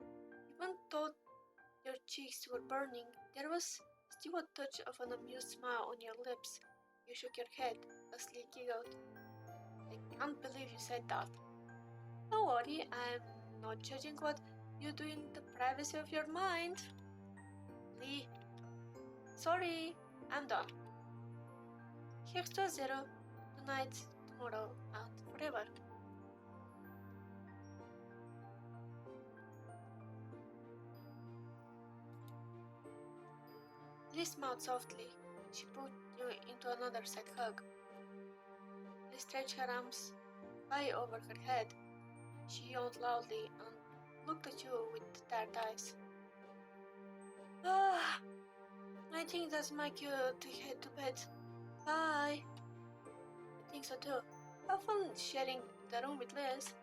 [SPEAKER 1] even though your cheeks were burning, there was still a touch of an amused smile on your lips. You shook your head as Lee giggled. I can't believe you said that. Don't worry, I'm not judging what you do in the privacy of your mind. Lee, sorry, I'm done. Here's to Zero, tonight, tomorrow, and forever. Lee smiled softly. She put you into another side hug. Lee stretched her arms high over her head. She yawned loudly and looked at you with tired eyes. I think that's my cue to head to bed. Bye. I think so too. Have fun sharing the room with Liz.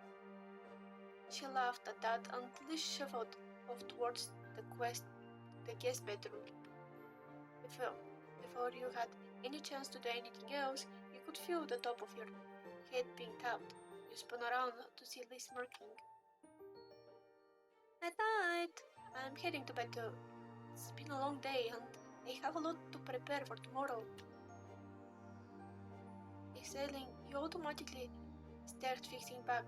[SPEAKER 1] She laughed at that and Liz shuffled off towards the guest bedroom. Before you had any chance to do anything else, you could feel the top of your head being tapped. You spun around to see Liz smirking. Night night! I'm heading to bed too. It's been a long day and I have a lot to prepare for tomorrow. Exhaling, you automatically started fixing back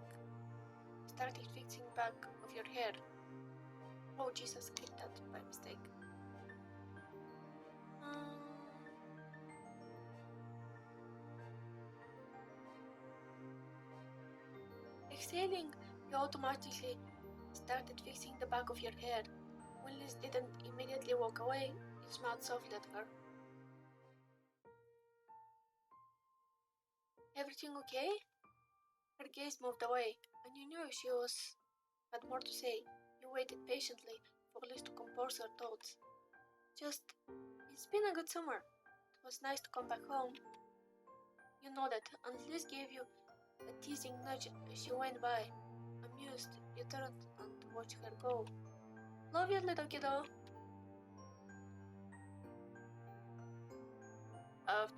[SPEAKER 1] of your hair. Oh Jesus, clicked that by mistake. Exhaling, you automatically started fixing the back of your hair. When Liz didn't immediately walk away, you smiled softly at her. Everything okay? Her gaze moved away, and you knew she had more to say. You waited patiently for Liz to compose her thoughts. It's been a good summer. It was nice to come back home. You nodded, and Liz gave you a teasing nudge as she went by. Amused, you turned and watched her go. Love you, little kiddo.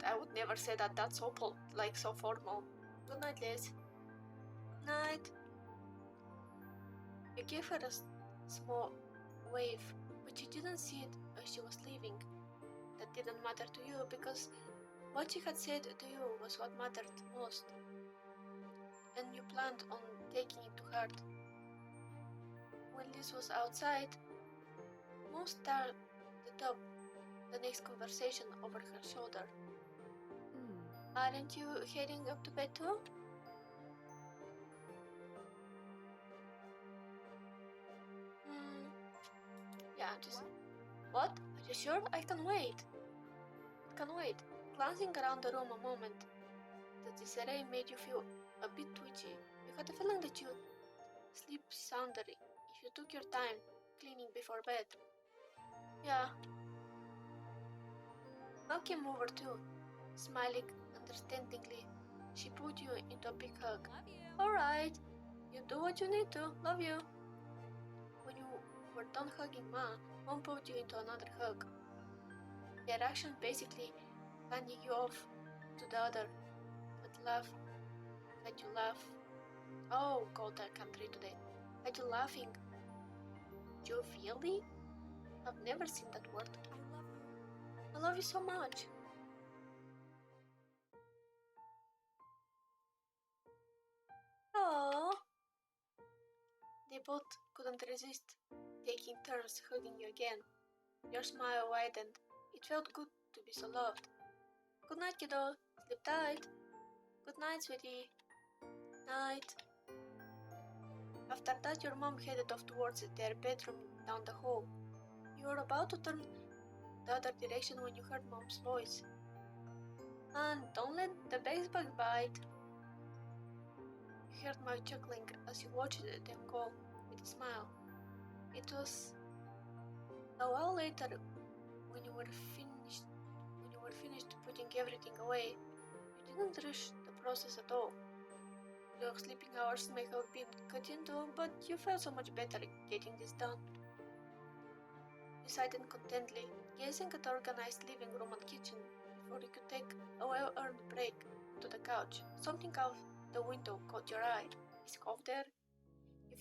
[SPEAKER 1] I would never say that. That's so so formal. Good night, Liz. Night. You gave her a small wave, but you didn't see it as she was leaving. That didn't matter to you because what she had said to you was what mattered most. and you planned on taking it to heart. When Liz was outside, Mom started up the next conversation over her shoulder. Aren't you heading up to bed too? Yeah, just... What? Are you sure? I can wait. Glancing around the room a moment, the disarray made you feel a bit twitchy. You had a feeling that you'd sleep sounder if you took your time cleaning before bed. Yeah. Mel came over too, smiling understandingly. She put you into a big hug.
[SPEAKER 3] Love you.
[SPEAKER 1] Alright, you do what you need to. Love you. When you were done hugging Mom put you into another hug. Their action basically handing you off to the other. But let you laugh. Oh God, I can't read today. Let you laughing. Jovially? I've never seen that word. I love you so much. Oh. They both couldn't resist taking turns hugging you again. Your smile widened. It felt good to be so loved. Good night, kiddo. Sleep tight. Good night, sweetie. Night. After that, your mom headed off towards their bedroom down the hall. You were about to turn the other direction when you heard Mom's voice. And don't let the bug bite. You heard Mike chuckling as you watched them go with a smile. It was a while later when you were finished putting everything away. You didn't rush the process at all. Your sleeping hours may have been cut into, but you felt so much better getting this done. You sighed contentedly, gazing at the organized living room and kitchen before you could take a well-earned break to the couch. Something out the window caught your eye. Is Cove there? Your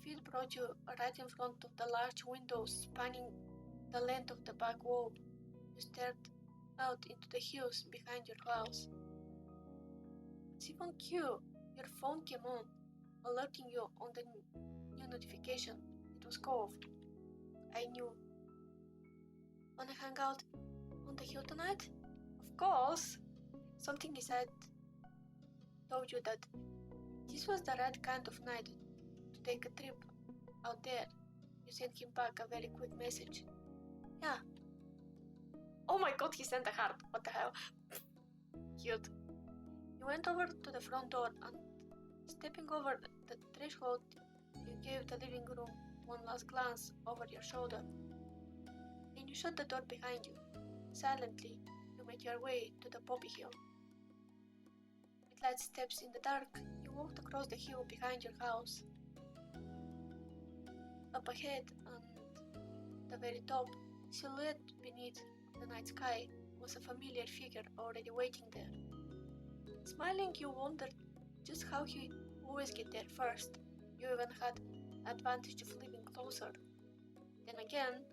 [SPEAKER 1] feet brought you right in front of the large windows spanning the length of the back wall. You stared out into the hills behind your house. Even cue, your phone came on, alerting you on the new notification. It was Cove. I knew. Wanna hang out on the hill tonight? Of course! Something inside told you that this was the right kind of night to take a trip out there. You sent him back a very quick message. Yeah. Oh my God, he sent a heart. What the hell? Cute. You went over to the front door and, stepping over the threshold, you gave the living room one last glance over your shoulder. Then you shut the door behind you. Silently, you made your way to the poppy hill. With light steps in the dark, you walked across the hill behind your house. Up ahead, and the very top, silhouette beneath the night sky, was a familiar figure already waiting there. Smiling, you wondered just how he always get there first. You even had advantage of living closer. Then again,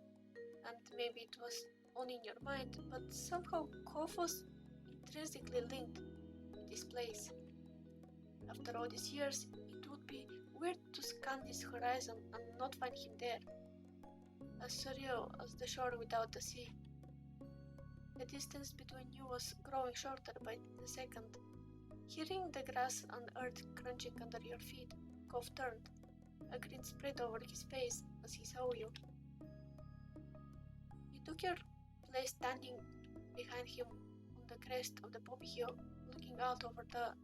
[SPEAKER 1] and maybe it was only in your mind, but somehow Cove was intrinsically linked with this place. After all these years, it would be weird to scan this horizon and not find him there. As surreal as the shore without the sea. The distance between you was growing shorter by the second. Hearing the grass and earth crunching under your feet, Cove turned. A grin spread over his face as he saw you. You took your place standing behind him on the crest of the poppy hill, looking out over the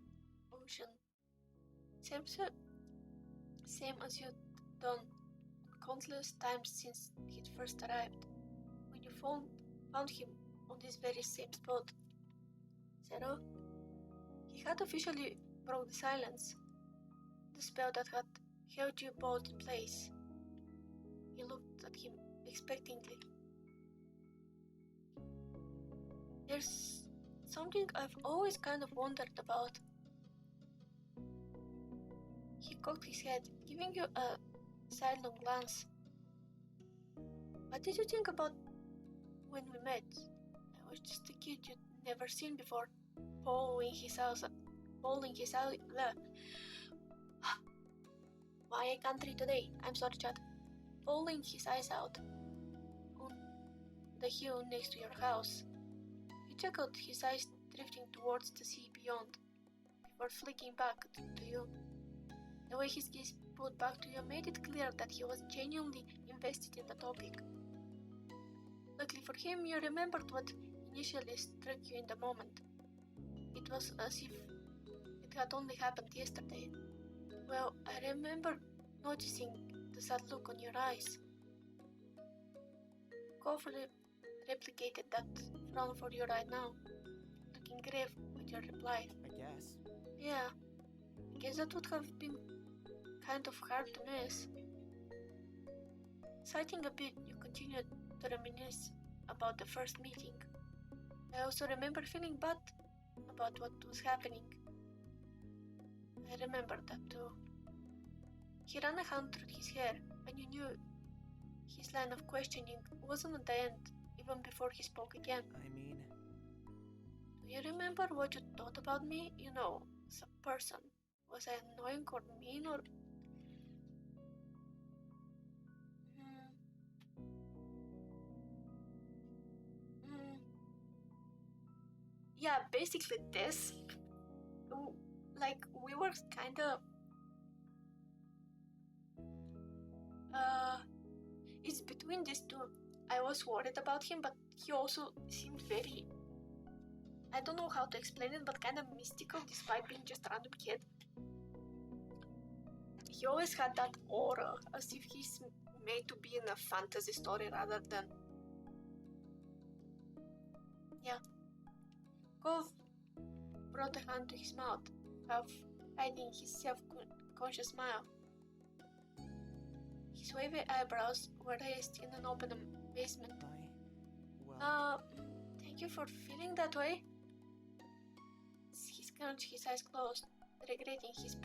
[SPEAKER 1] ocean. Same as you'd done countless times since he'd first arrived, when you found him on this very same spot. Zero? He had officially broke the silence, the spell that had held you both in place. He looked at him expectantly. There's something I've always kind of wondered about. He cocked his head, giving you a sidelong glance. What did you think about when we met? I was just a kid you'd never seen before, following his house Pulling his eye. Why I can't read today? I'm sorry, Chad. Pulling his eyes out on the hill next to your house. He chuckled, his eyes drifting towards the sea beyond, before flicking back to you. The way his gaze pulled back to you made it clear that he was genuinely invested in the topic. Luckily for him, you remembered what initially struck you in the moment. It was as if it had only happened yesterday. Well, I remember noticing the sad look on your eyes. Cove replicated that frown for you right now, looking grave with your reply.
[SPEAKER 2] I guess.
[SPEAKER 1] Yeah, I guess that would have been kind of hard to miss. Sighing a bit, you continued to reminisce about the first meeting. I also remember feeling bad about what was happening. I remember that too. He ran a hand through his hair, and you knew his line of questioning wasn't at the end, even before he spoke again.
[SPEAKER 2] I mean,
[SPEAKER 1] Do you remember what you thought about me? You know, as a person. Was I annoying or mean or... Yeah, basically this. Like, we were kinda... It's between these two. I was worried about him, but he also seemed very... I don't know how to explain it, but kind of mystical despite being just a random kid. He always had that aura, as if he's made to be in a fantasy story rather than... Yeah. Cove brought a hand to his mouth, half hiding his self-conscious smile. His wavy eyebrows were raised in an open amazement. Thank you for feeling that way. He scrunched his eyes closed, regretting his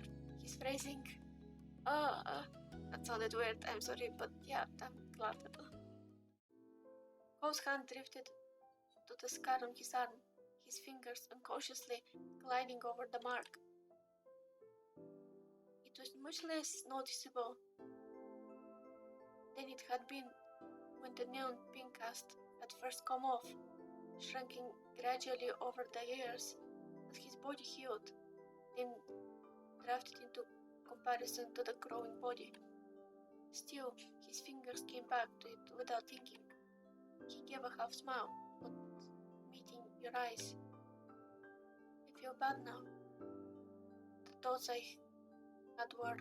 [SPEAKER 1] phrasing. That sounded weird, I'm sorry, but yeah, I'm glad that... Cove's hand drifted to the scar on his arm, his fingers unconsciously gliding over the mark. It was much less noticeable than it had been when the neon pink cast had first come off, shrinking gradually over the years as his body healed, then drafted into comparison to the growing body. Still, his fingers came back to it without thinking. He gave a half smile, not meeting your eyes. I feel bad now. The thoughts I had were...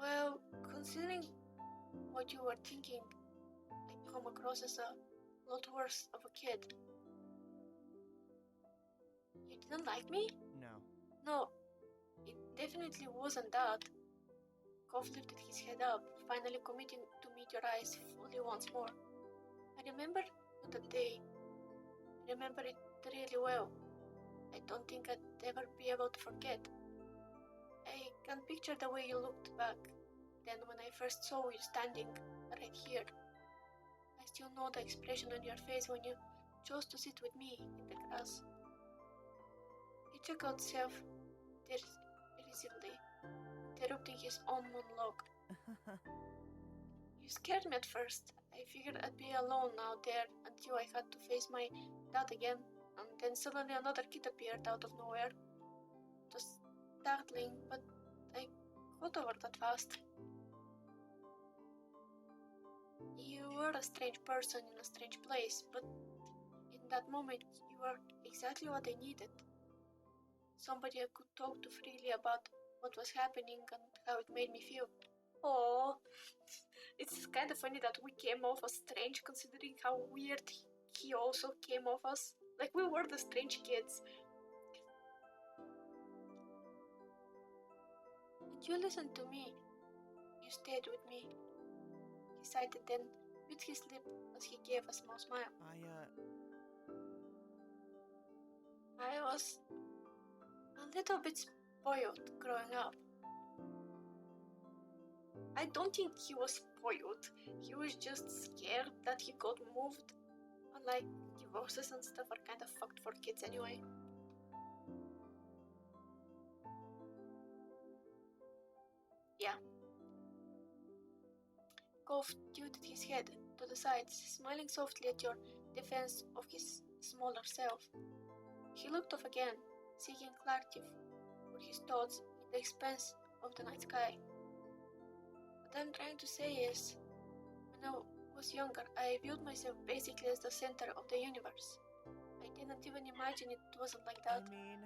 [SPEAKER 1] Well, considering what you were thinking, I come across as a lot worse of a kid. You didn't like me?
[SPEAKER 2] no.
[SPEAKER 1] No, it definitely wasn't that. Cove lifted his head up, finally committing to meet your eyes fully once more. I remember the day. I remember it really well. I don't think I'd ever be able to forget. I can picture the way you looked back then when I first saw you standing right here. I still know the expression on your face when you chose to sit with me in the grass. He chuckled self-derisively, interrupting his own monologue. You scared me at first. I figured I'd be alone out there until I had to face my dad again, and then suddenly another kid appeared out of nowhere. It was startling, but I got over that fast. You were a strange person in a strange place, but in that moment you were exactly what I needed. Somebody I could talk to freely about what was happening and how it made me feel. Oh, it's kind of funny that we came off as strange considering how weird he also came off as. Like, we were the strange kids. And you listened to me. You stayed with me. He sighed and then bit his lip as he gave a small smile. I was a little bit spoiled growing up. I don't think he was spoiled. He was just scared that he got moved. And like, divorces and stuff are kind of fucked for kids anyway. Yeah. Cove tilted his head to the sides, smiling softly at your defense of his smaller self. He looked off again, seeking clarity for his thoughts in the expanse of the night sky. What I'm trying to say is, when I was younger, I viewed myself basically as the center of the universe. I didn't even imagine it wasn't like that.
[SPEAKER 2] I mean,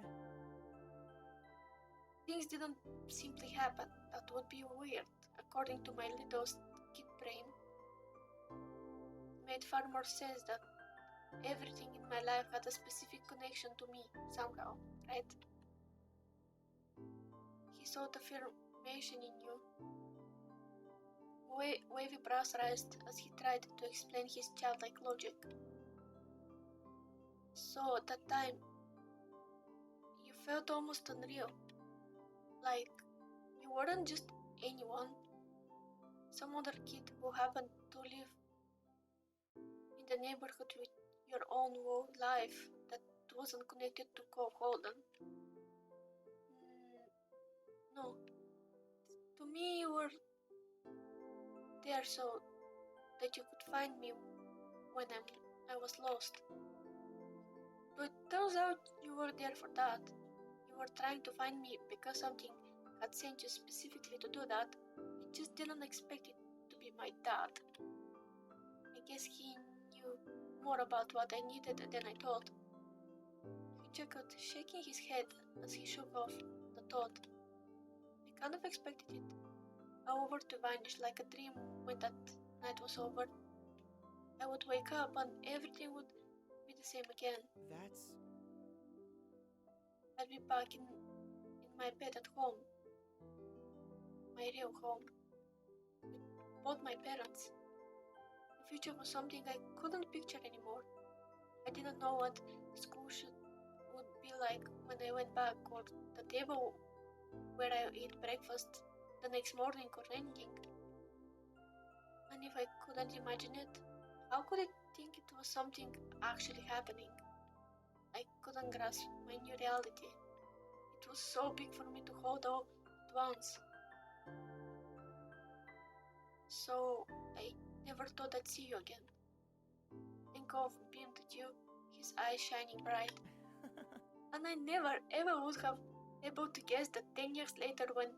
[SPEAKER 1] Things didn't simply happen. That would be weird, according to my little kid brain. It made far more sense that everything in my life had a specific connection to me, somehow, right? He saw the affirmation in you. Wavy brows raised as he tried to explain his childlike logic. So at that time, you felt almost unreal. Like you weren't just anyone, some other kid who happened to live in the neighborhood with your own life that wasn't connected to Cove Holden. No. To me, you were there so that you could find me when I was lost. But it turns out you were there for that. You were trying to find me because something had sent you specifically to do that. I just didn't expect it to be my dad. I guess he knew more about what I needed than I thought. He chuckled, shaking his head as he shook off the thought. I kind of expected it, however, to vanish like a dream when that night was over. I would wake up and everything would be the same again.
[SPEAKER 2] that's...
[SPEAKER 1] I'd be back in my bed at home. My real home. With both my parents. The future was something I couldn't picture anymore. I didn't know what school would be like when I went back, or the table where I eat breakfast the next morning, or anything. And if I couldn't imagine it, how could I think it was something actually happening? I couldn't grasp my new reality. It was so big for me to hold all at once. So I never thought I'd see you again. Think of beamed at you, his eyes shining bright. And I never ever would have able to guess that 10 years later, when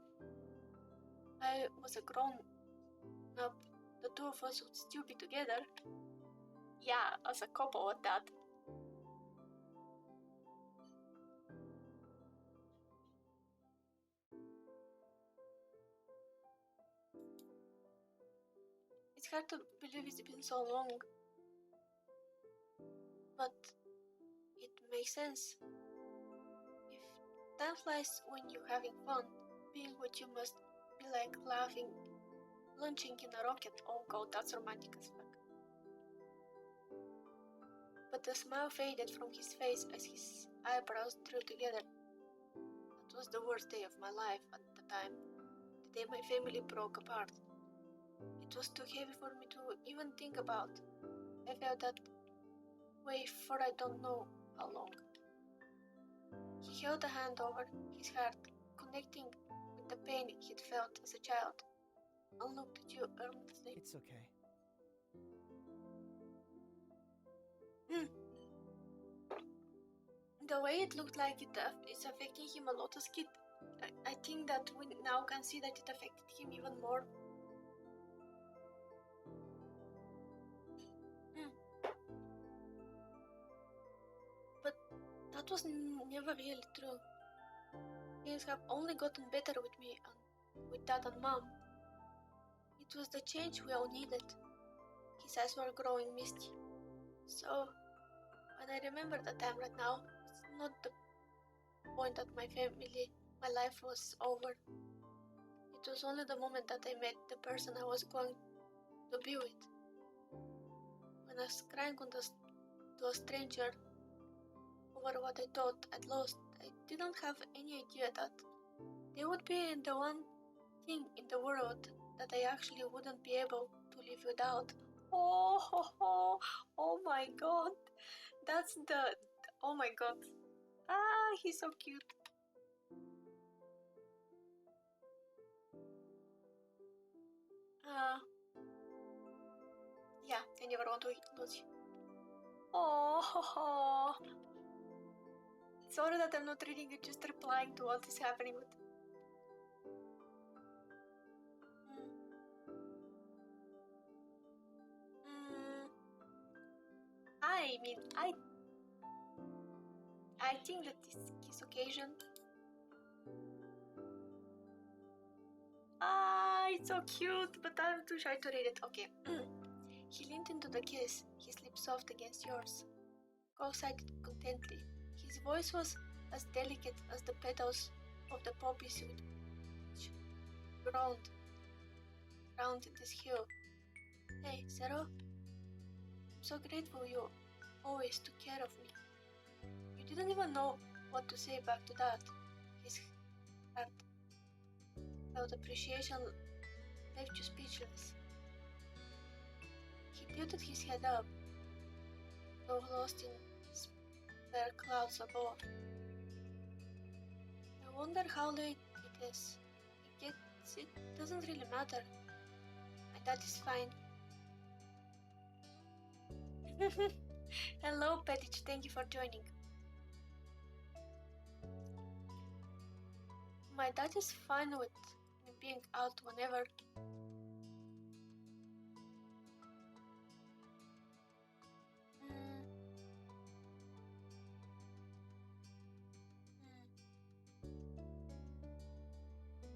[SPEAKER 1] I was a grown up, the two of us would still be together. Yeah, as a couple at that. It's hard to believe it's been so long, but it makes sense. If time flies when you're having fun, being what you must be like laughing, launching in a rocket. Oh god, that's romantic as fuck. But the smile faded from his face as his eyebrows drew together. That was the worst day of my life at the time, the day my family broke apart. It was too heavy for me to even think about. I felt that way for I don't know how long. He held a hand over his heart, connecting with the pain he'd felt as a child, and looked at you earnestly.
[SPEAKER 2] It's okay.
[SPEAKER 1] The way it looked like it's affecting him a lot as kid. I think that we now can see that it affected him even more. But that was never really true. Things have only gotten better with me and with Dad and Mom. It was the change we all needed. His eyes were growing misty. So, when I remember that time right now, it's not the point that my life was over. It was only the moment that I met the person I was going to be with. When I was crying to a stranger over what I thought I'd lost, I didn't have any idea that they would be the one thing in the world that I actually wouldn't be able to live without. Oh my god. Oh my god. Ah, he's so cute. Uh, yeah, I never want to lose you. Oh, sorry that I'm not reading it, just replying to what is happening with. I mean, I think that this occasion. It's so cute, but I'm too shy to read it. Okay. He leaned into the kiss, his lips soft against yours. Cove sighed contently. His voice was as delicate as the petals of the poppy seed which ground round this hill. Hey, Zero, I'm so grateful you always took care of me. You didn't even know what to say back to that. His heart felt appreciation left you speechless. He tilted his head up, though lost in spare clouds above. I wonder how late it is. I guess it doesn't really matter. My dad is fine. Hello, Petich. Thank you for joining. My dad is fine with me being out whenever.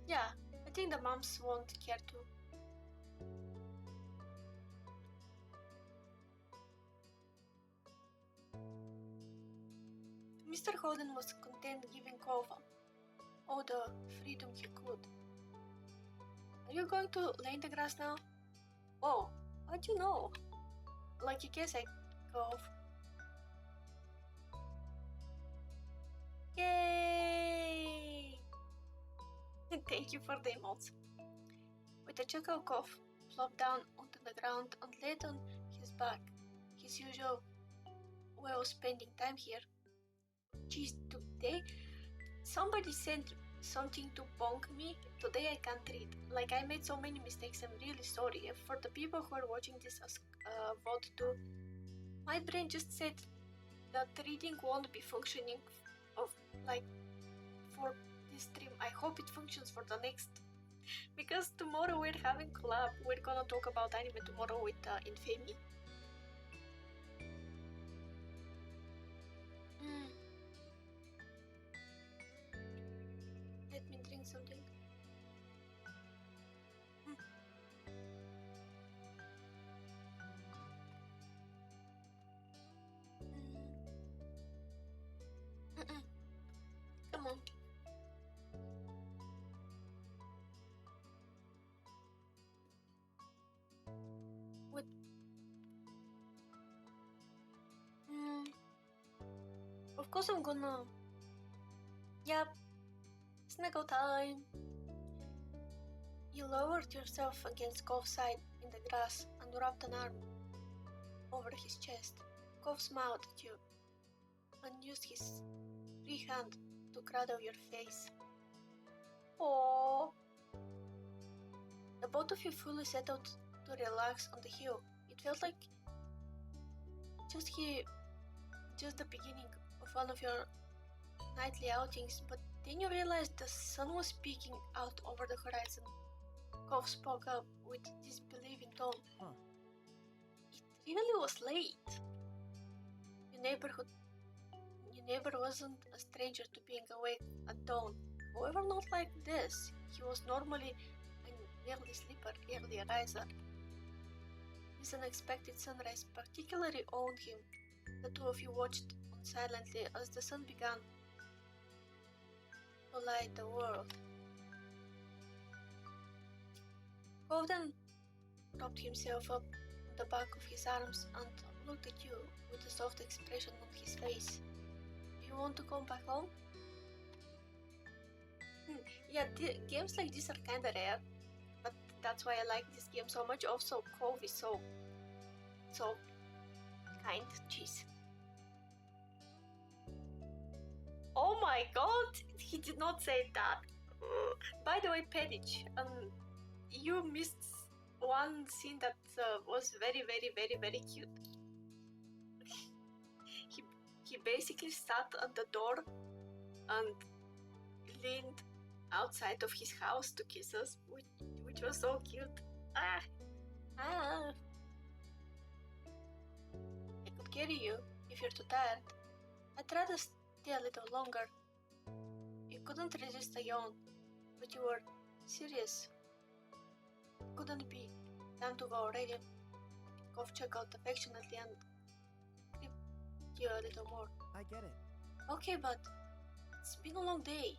[SPEAKER 1] Yeah, I think the moms won't care too. Mr. Holden was content giving Cove all the freedom he could. Are you going to lay in the grass now? Oh, how'd you know? Like you guess I Cove. Yay! Thank you for the emotes. With a chuckle, Cove flopped down onto the ground and laid on his back, his usual way of spending time here. Geez, today somebody sent something to bonk me. Today I can't read. Like, I made so many mistakes. I'm really sorry. And for the people who are watching this as Vod too, my brain just said that reading won't be functioning for this stream. I hope it functions for the next, because tomorrow we're having collab. We're gonna talk about anime tomorrow with Infamy. Let me drink something. Come on. What? Of course I'm gonna. Yep. Snuggle time. You lowered yourself against Cove's side in the grass and wrapped an arm over his chest. Cove smiled at you and used his free hand to cradle your face. Aww. The both of you fully settled to relax on the hill. It felt like just the beginning of one of your nightly outings, but then you realized the sun was peeking out over the horizon. Cove spoke up with disbelieving tone.
[SPEAKER 2] Huh.
[SPEAKER 1] It really was late. Your neighbor wasn't a stranger to being awake at dawn. However, not like this. He was normally an early sleeper, early riser. This unexpected sunrise particularly awed him. The two of you watched on silently as the sun began to light the world. Cove then propped himself up on the back of his arms and looked at you with a soft expression on his face. Do you want to come back home? Yeah, games like this are kinda rare, but that's why I like this game so much. Also, Cove is so kind. Jeez. Oh my god, he did not say that. By the way, Pedich, you missed one scene that was very, very, very, very cute. He basically sat at the door and leaned outside of his house to kiss us, which was so cute. Ah. I could carry you if you're too tired. I'd rather stay a little longer. You couldn't resist a yawn, but you were serious. Couldn't be. Time to go already. Cove chuckled affectionately and gripped you a little more.
[SPEAKER 2] I get it.
[SPEAKER 1] Okay, but it's been a long day.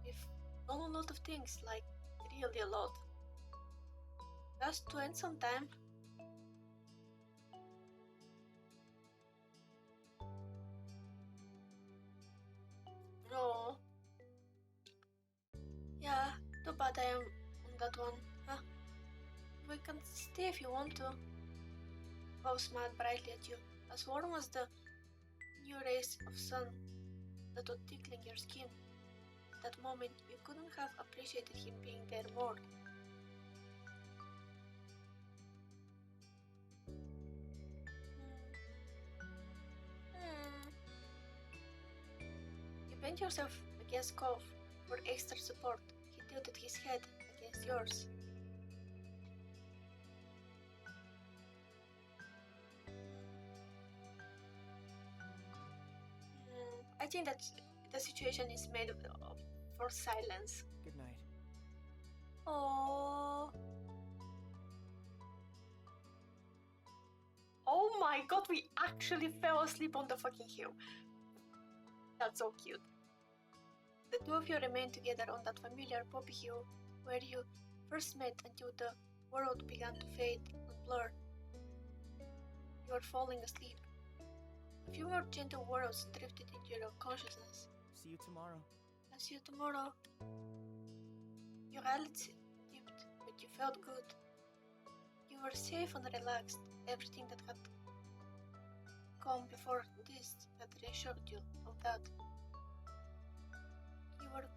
[SPEAKER 1] We've done a lot of things, like really a lot. Has to end sometime. No. Yeah, too bad I am on that one, huh? We can stay if you want to. Cove smiled brightly at you, as warm as the new rays of sun that were tickling your skin. At that moment, you couldn't have appreciated him being there more. You bent yourself against Cove for extra support. He tilted his head against yours. I think that the situation is made for silence.
[SPEAKER 2] Good night.
[SPEAKER 1] Oh. Oh my god, we actually fell asleep on the fucking hill. That's so cute. The two of you remained together on that familiar poppy hill where you first met until the world began to fade and blur. You were falling asleep. A few more gentle words drifted into your consciousness.
[SPEAKER 2] See you tomorrow.
[SPEAKER 1] I'll see you tomorrow. Your eyelids dipped, but you felt good. You were safe and relaxed. Everything that had come before this had reassured you of that. You were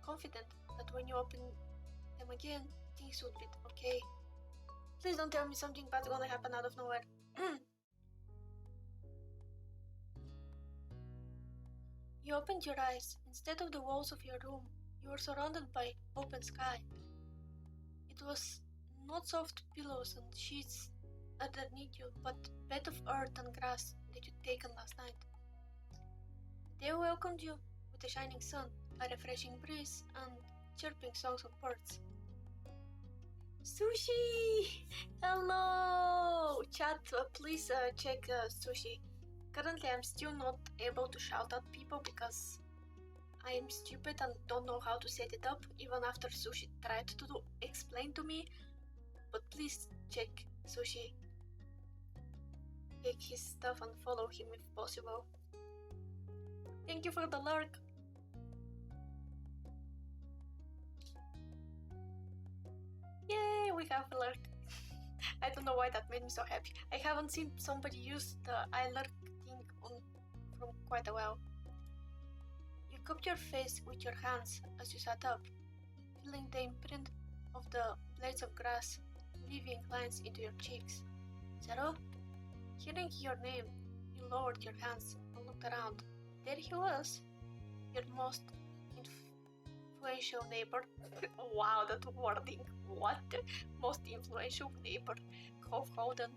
[SPEAKER 1] confident that when you opened them again, things would be okay. Please don't tell me something bad's gonna happen out of nowhere. You opened your eyes. Instead of the walls of your room, you were surrounded by open sky. It was not soft pillows and sheets underneath you, but bed of earth and grass that you'd taken last night. They welcomed you with a shining sun, a refreshing breeze, and chirping songs of birds. Sushi! Hello! Chat, please check Sushi. Currently, I'm still not able to shout at people because I am stupid and don't know how to set it up, even after Sushi tried to explain to me. But please check Sushi. Take his stuff and follow him if possible. Thank you for the lurk. Yay, we have a lurk. I don't know why that made me so happy. I haven't seen somebody use the I lurk thing from quite a while. You cupped your face with your hands as you sat up, feeling the imprint of the blades of grass leaving lines into your cheeks. Zero? Hearing your name, you lowered your hands and looked around. There he was, your most influential neighbor. Wow, that wording. What? Most influential neighbor. Cove Holden.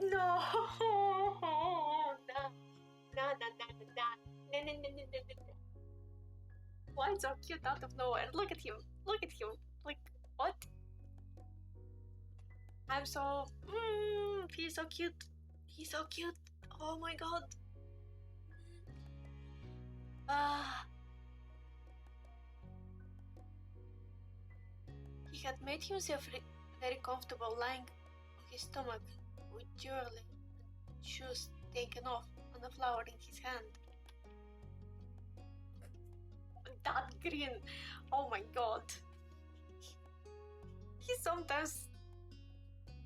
[SPEAKER 1] No! Why so cute out of nowhere? Look at him. Look at him. Like, what? I'm so... he's so cute. He's so cute. Oh my god. He had made himself very comfortable lying on his stomach with jewelry and shoes taken off and a flower in his hand. That grin. Oh my god. He sometimes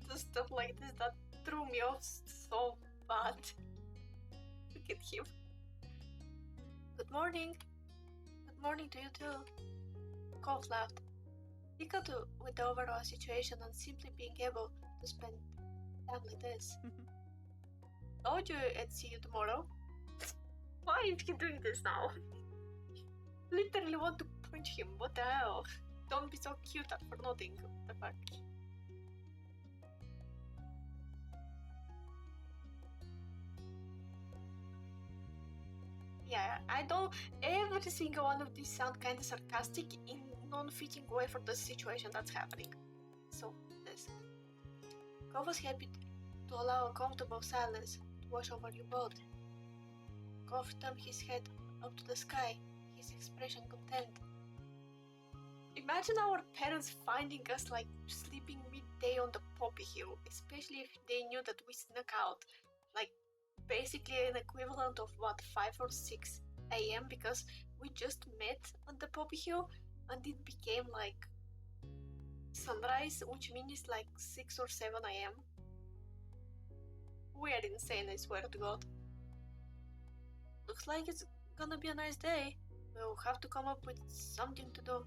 [SPEAKER 1] does stuff like this that threw me off so bad. Look at him. Good morning. Good morning to you too. Cove laughed. Tickled with the overall situation and simply being able to spend time like this. Told you I'd see you tomorrow. Why is he doing this now? Literally want to punch him. What the hell? Don't be so cute for nothing. What the fuck? Yeah, I don't. Every single one of these sound kind of sarcastic in non-fitting way for the situation that's happening. So, this. Cove was happy to allow a comfortable silence to wash over you both. Cove turned his head up to the sky, his expression content. Imagine our parents finding us like sleeping midday on the poppy hill, especially if they knew that we snuck out, like basically an equivalent of what, 5 or 6 a.m. because we just met on the poppy hill and it became like sunrise, which means like 6 or 7 a.m. We are insane, I swear to God. Looks like it's gonna be a nice day. We'll have to come up with something to do.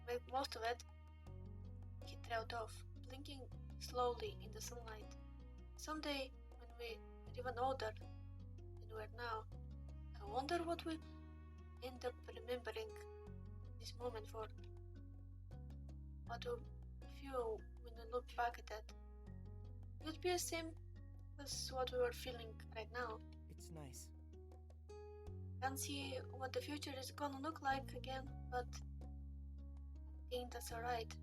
[SPEAKER 1] Make most of it. He trailed off, blinking slowly in the sunlight. Someday, when we're even older than we are now, I wonder what we'll end up remembering this moment for. What will feel when we look back at that? It would be the same as what we were feeling right now.
[SPEAKER 2] It's nice.
[SPEAKER 1] Can't see what the future is gonna look like again, but I think that's alright.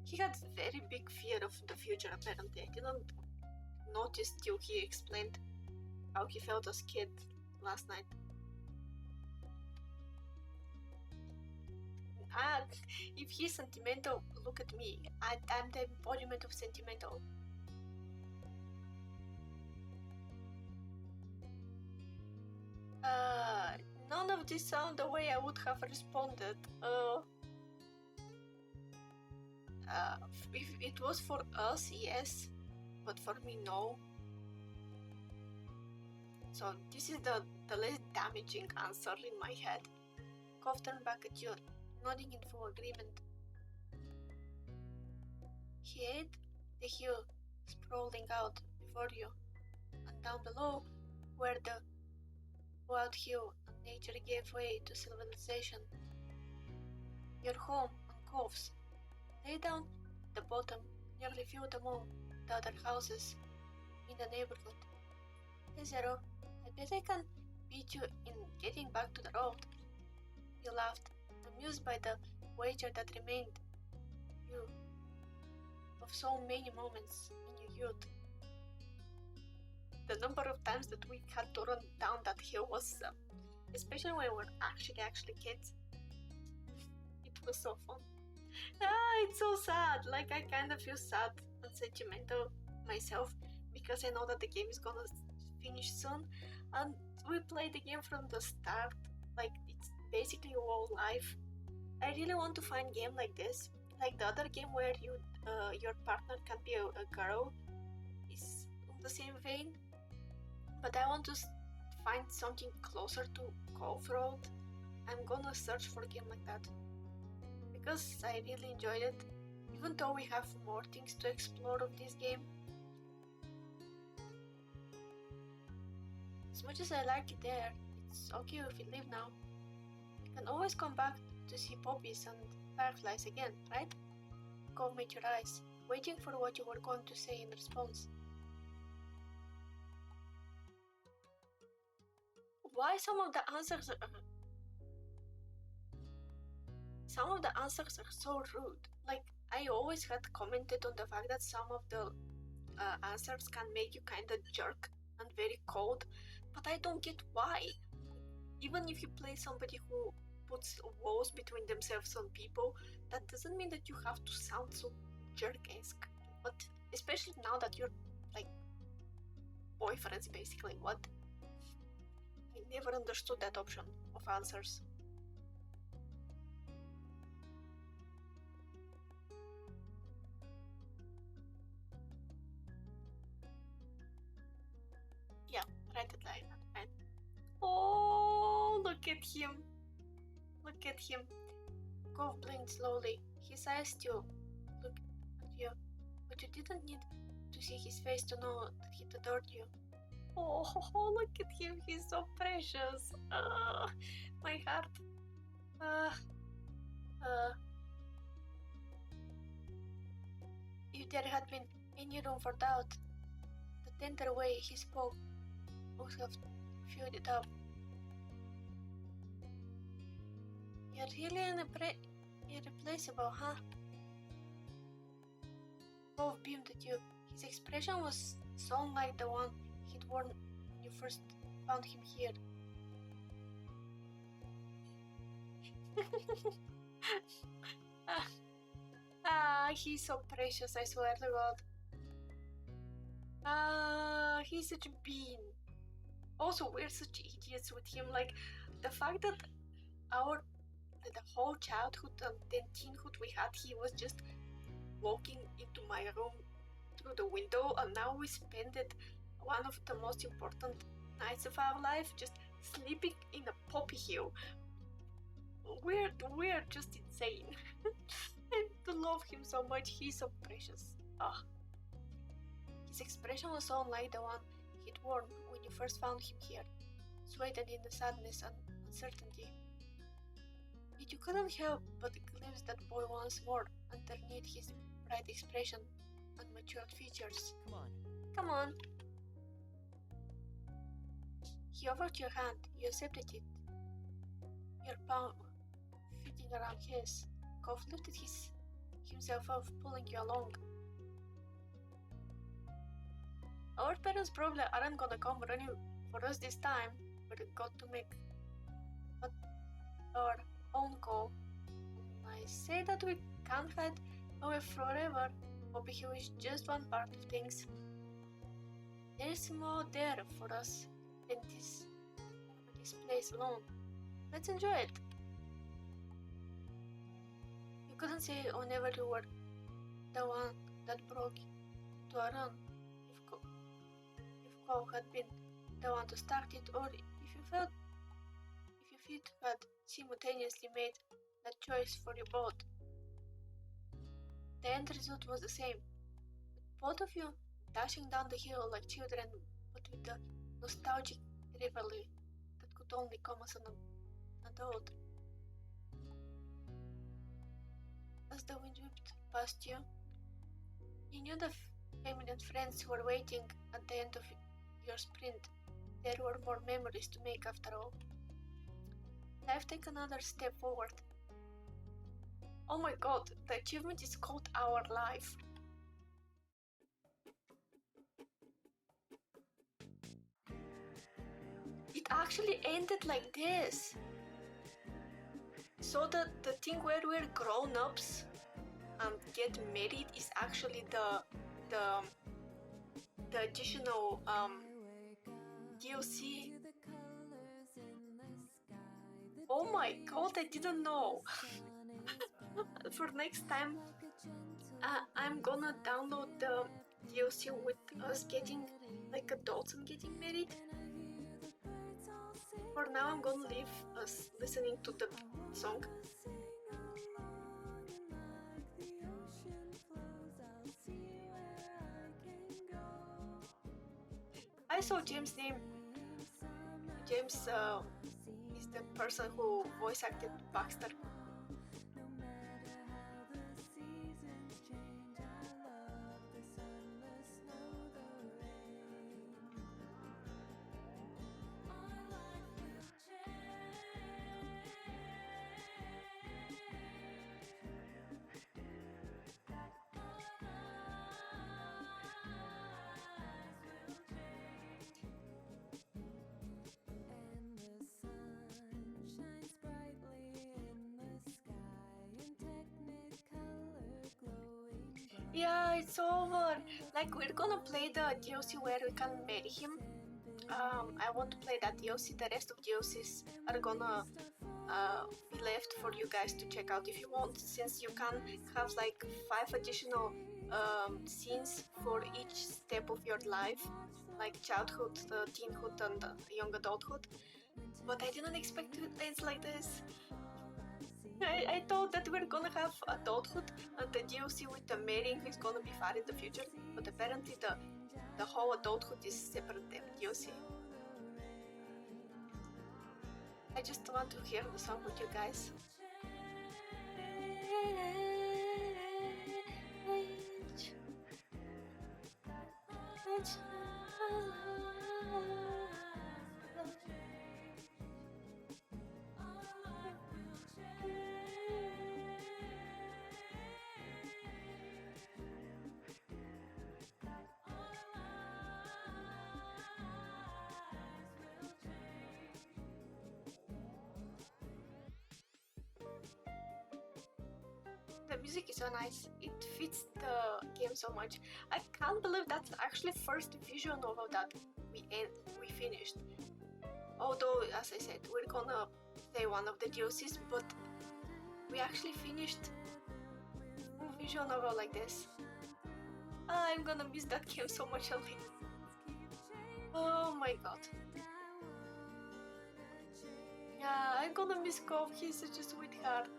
[SPEAKER 1] He had very big fear of the future apparently. I didn't notice till he explained how he felt as kid last night. If he's sentimental, look at me. I'm the embodiment of sentimental. None of this sound the way I would have responded. If it was for us, yes, but for me, no. So this is the less damaging answer in my head. Cove turned back at you, nodding in full agreement. He ate the hill sprawling out before you, and down below, where the wild hill and nature gave way to civilization. Your home and Cove's lay down the bottom, nearly filled among the other houses in the neighborhood. Hey Zero, I bet I can beat you in getting back to the road. You laughed, amused by the wager that remained you of so many moments in your youth. The number of times that we had to run down that hill was, especially when we were actually kids, it was so fun. It's so sad. Like, I kind of feel sad and sentimental myself because I know that the game is gonna finish soon, and we played the game from the start. Like, it's basically all life. I really want to find a game like this, like the other game where your partner can be a girl, is on the same vein. But I want to find something closer to Cove Road. I'm gonna search for a game like that because I really enjoyed it, even though we have more things to explore of this game. As much as I like it there, it's okay if we leave now. We can always come back to see poppies and fireflies again, right? Cove made your eyes, waiting for what you were going to say in response. Why some of the answers are so rude. Like, I always had commented on the fact that some of the answers can make you kind of jerk and very cold, but I don't get why. Even if you play somebody who puts walls between themselves and people, that doesn't mean that you have to sound so jerk-esque. But especially now that you're like boyfriends, basically. What? I never understood that option of answers. Yeah, right at like that, right? Oh, look at him. Look at him. Cove blinked slowly, his eyes still look at you, but you didn't need to see his face to know that he adored you. Oh, look at him, he's so precious. My heart. If there had been any room for doubt, the tender way he spoke would have filled it up. You're really irreplaceable, huh? Cove beamed at you. His expression was so unlike the one he'd worn when you first found him here. He's so precious, I swear to God. He's such a bean. Also, we're such idiots with him. Like, the fact that the whole childhood and then teenhood we had, he was just walking into my room through the window, and now we spend it one of the most important nights of our life just sleeping in a poppy hill. We're just insane. I love him so much. He's so precious. His expression was so unlike the one he'd worn when you first found him here, swayed in the sadness and uncertainty. Yet you couldn't help but glimpse that boy once more underneath his bright expression and matured features.
[SPEAKER 2] Come on.
[SPEAKER 1] He offered your hand. You accepted it. Your palm fitting around his. Cove lifted himself up, pulling you along. Our parents probably aren't gonna come running for us this time. We've got to make our own call. I say that we can't hide away forever. Poppy Hill is just one part of things. There's more there for us than this place alone. Let's enjoy it. You couldn't say whenever you were the one that broke to a run, if Cove had been the one to start it, or if your feet had simultaneously made that choice for you both. The end result was the same. Both of you dashing down the hill like children, but with the nostalgic rivalry that could only come as an adult. As the wind whipped past you, you knew the family and friends who were waiting at the end of your sprint. There were more memories to make after all. Life took another step forward. Oh my god, the achievement is called Our Life. It actually ended like this. So the thing where we're grown-ups and get married is actually the additional DLC. Oh my god, I didn't know. For next time, I'm gonna download the DLC with us getting like adults and getting married. For now, I'm gonna leave us listening to the song. I saw James' name. James is the person who voice acted Baxter. Yeah, it's over. Like, we're gonna play the DLC where we can marry him. I want to play that DLC. The rest of DLCs are gonna be left for you guys to check out if you want, since you can have like 5 additional scenes for each step of your life, like childhood, teenhood, and young adulthood. But I didn't expect it ends like this. I thought that we're gonna have adulthood and the DLC with the mating is gonna be far in the future, but apparently the whole adulthood is separate DLC. I just want to hear the song with you guys. The music is so nice. It fits the game so much. I can't believe that's actually first visual novel that we finished. Although, as I said, we're gonna say one of the DLCs, but we actually finished a visual novel like this. I'm gonna miss that game so much, Ali. Oh my god. Yeah, I'm gonna miss Cove. He's such a sweetheart.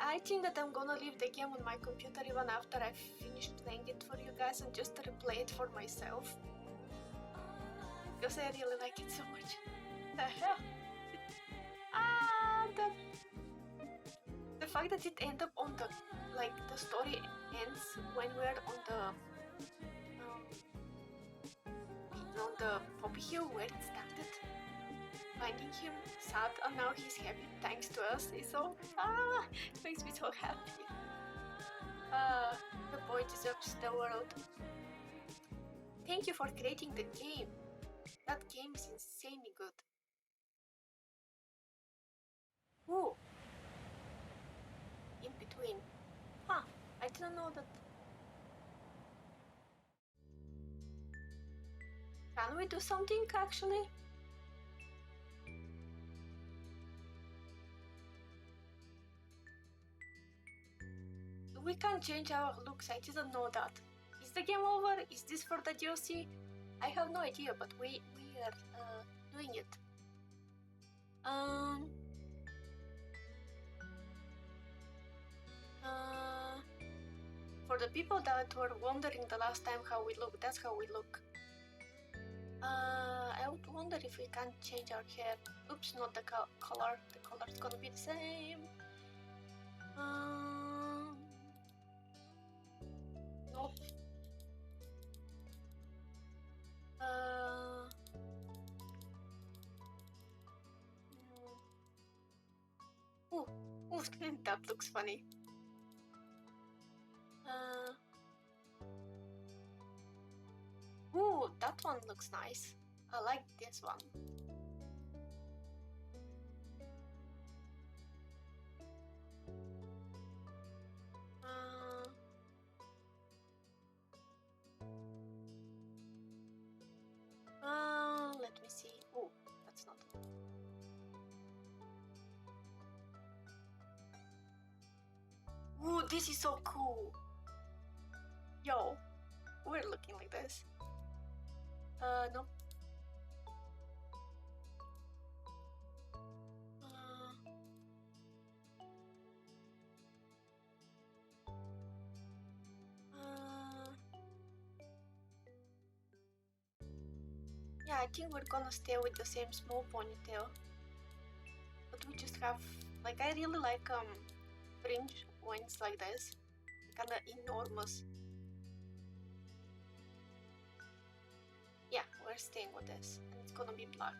[SPEAKER 1] I think that I'm gonna leave the game on my computer even after I finished playing it for you guys and just replay it for myself. Because I really like it so much. The hell? The fact that it ended up on the, like, the story ends when we're on the Poppy Hill where it started. Finding him sad and now he's happy thanks to us is so it makes me so happy. The boy deserves the world. Thank you for creating the game. That game is insanely good. Ooh. In between. Huh, I didn't know that. Can we do something actually? We can change our looks, I didn't know that. Is the game over? Is this for the DLC? I have no idea, but we are doing it. For the people that were wondering the last time how we look, that's how we look. I would wonder if we can change our hair. Oops, not the color. The color is gonna be the same. Nope. Ooh, that looks funny. Ooh, that one looks nice. I like this one. Let me see. Oh, that's not. Ooh, this is so cool. Yo, we're looking like this. No. Yeah, I think we're gonna stay with the same small ponytail. But we just have, like, I really like fringe when it's like this. Kinda enormous. Yeah, we're staying with this. And it's gonna be black.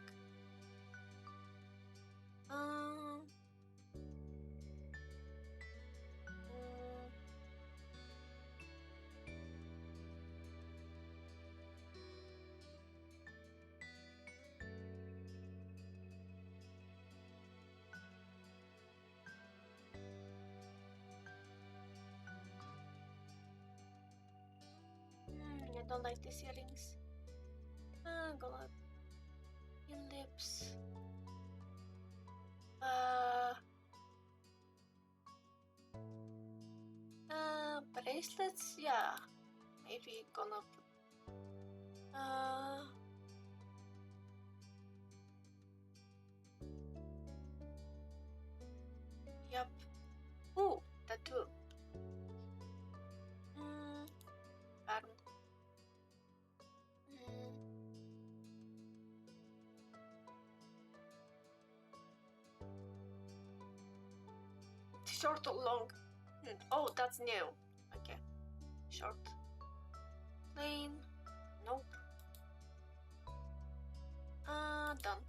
[SPEAKER 1] I don't like these earrings. Gonna your lips. Bracelets, yeah. Maybe gonna put yep. short or long? Oh, that's new. Okay. Short. Plain. Nope. Done.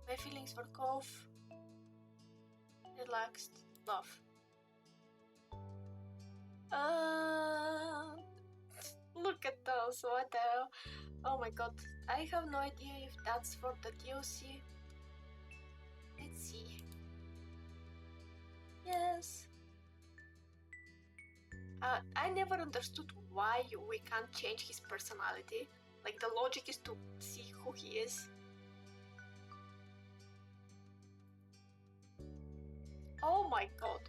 [SPEAKER 1] My feelings for Cove. Relaxed. Love. Look at those. What the hell? Oh my god. I have no idea if that's for the DLC. Let's see. Yes. I never understood why we can't change his personality. Like, the logic is to see who he is. Oh my god.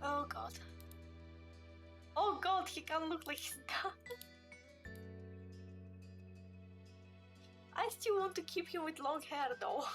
[SPEAKER 1] Oh god. Oh god, he can look like he's done. I still want to keep him with long hair though.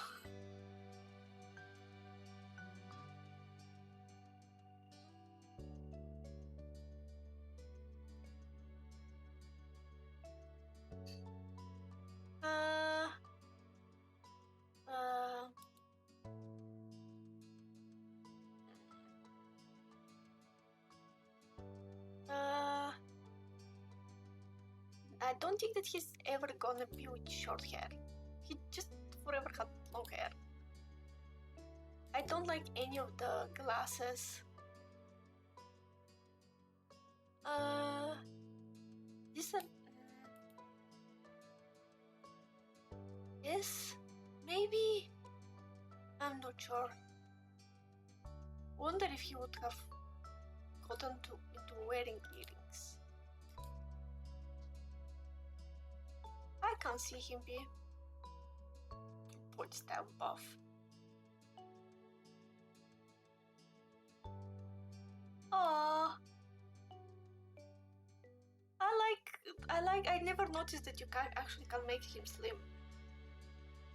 [SPEAKER 1] I don't think that he's ever gonna be with short hair. He just forever had long hair. I don't like any of the glasses. This yes, maybe. I'm not sure. Wonder if he would have gotten into wearing earrings. I can't see him be. Points down buff. Aww. I never noticed that you can make him slim.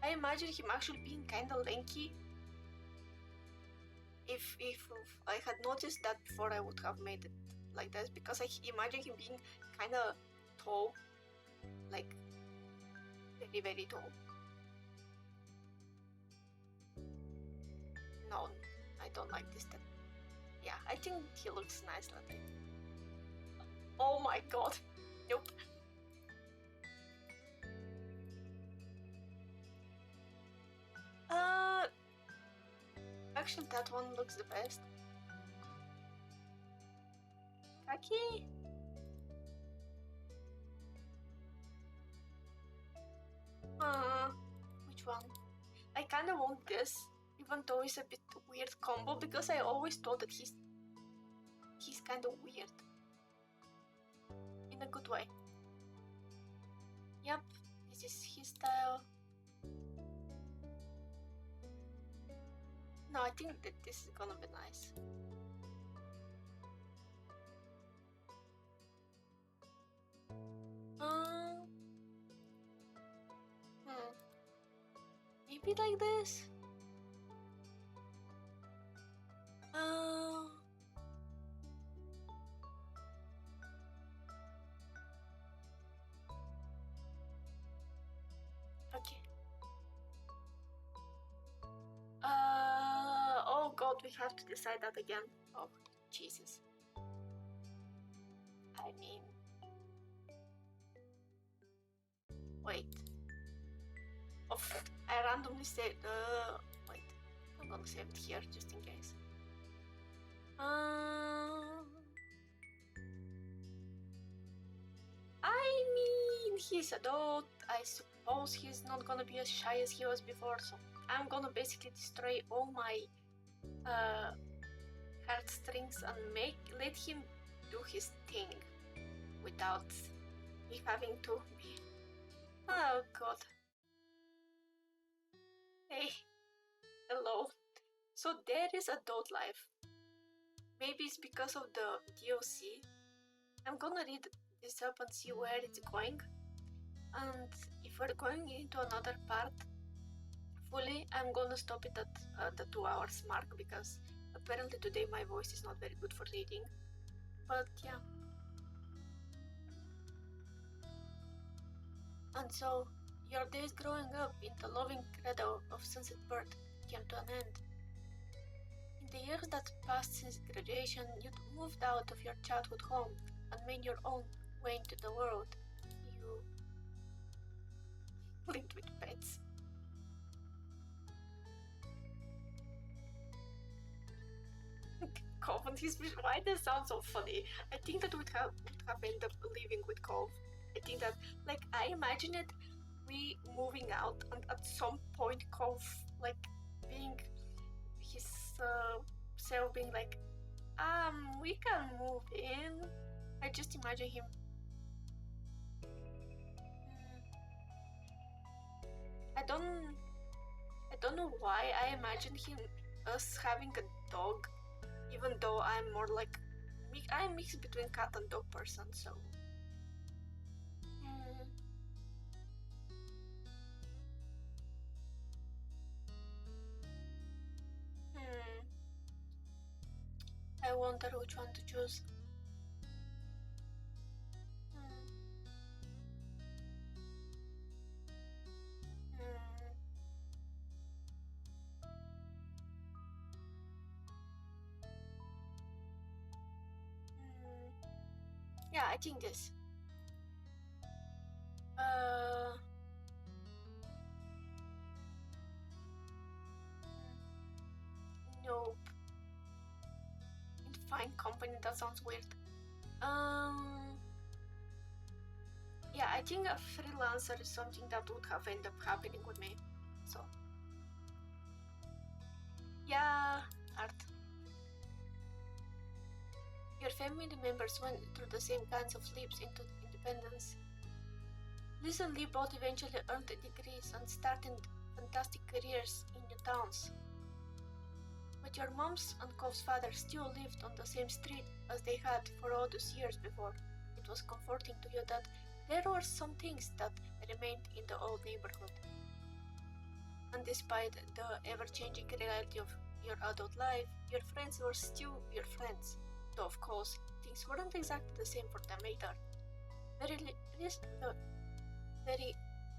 [SPEAKER 1] I imagine him actually being kinda lanky. If I had noticed that before, I would have made it like this, because I imagine him being kinda tall, like very, very tall. No, I don't like this. Yeah, I think he looks nice like that. Oh my god. Nope. Actually, that one looks the best. Kaki? Which one? I kinda want this, even though it's a bit weird combo, because I always thought that he's kinda weird. In a good way. Yep, this is his style. No, I think that this is gonna be nice. Maybe like this? Okay. Oh god, we have to decide that again. Oh, Jesus. I mean... Wait. Oh, I randomly saved... wait. I'm gonna save it here, just in case. I mean, he's adult. I suppose he's not gonna be as shy as he was before, so I'm gonna basically destroy all my heartstrings and let him do his thing without me having to be... Oh god. Hey. Hello. So there is adult life. Maybe it's because of the DLC. I'm gonna read this up and see where it's going. And if we're going into another part fully, I'm gonna stop it at the 2 hours mark, because apparently today my voice is not very good for reading. But yeah. And so Your days growing up in the loving credo of Sunset Bird came to an end. In the years that passed since graduation, you'd moved out of your childhood home and made your own way into the world. You lived with pets. Cove and his fish. Why does sound so funny? I think that would have ended up living with Cove. I think that, like, I imagine it, we moving out, and at some point, Cove, like, being his self, being like, we can move in. I just imagine him. I don't know why I imagine us having a dog, even though I'm more like I'm mixed between cat and dog person, so I wonder which one to choose. Yeah, I think this. Nope. In fine company, that sounds weird. Yeah, I think a freelancer is something that would have ended up happening with me. So, yeah, art. Your family members went through the same kinds of leaps into independence. Liz and Lee both eventually earned degrees and started fantastic careers in new towns. But your mom's and Cove's father still lived on the same street as they had for all those years before. It was comforting to you that there were some things that remained in the old neighborhood. And despite the ever-changing reality of your adult life, your friends were still your friends. Though of course, things weren't exactly the same for them either. Very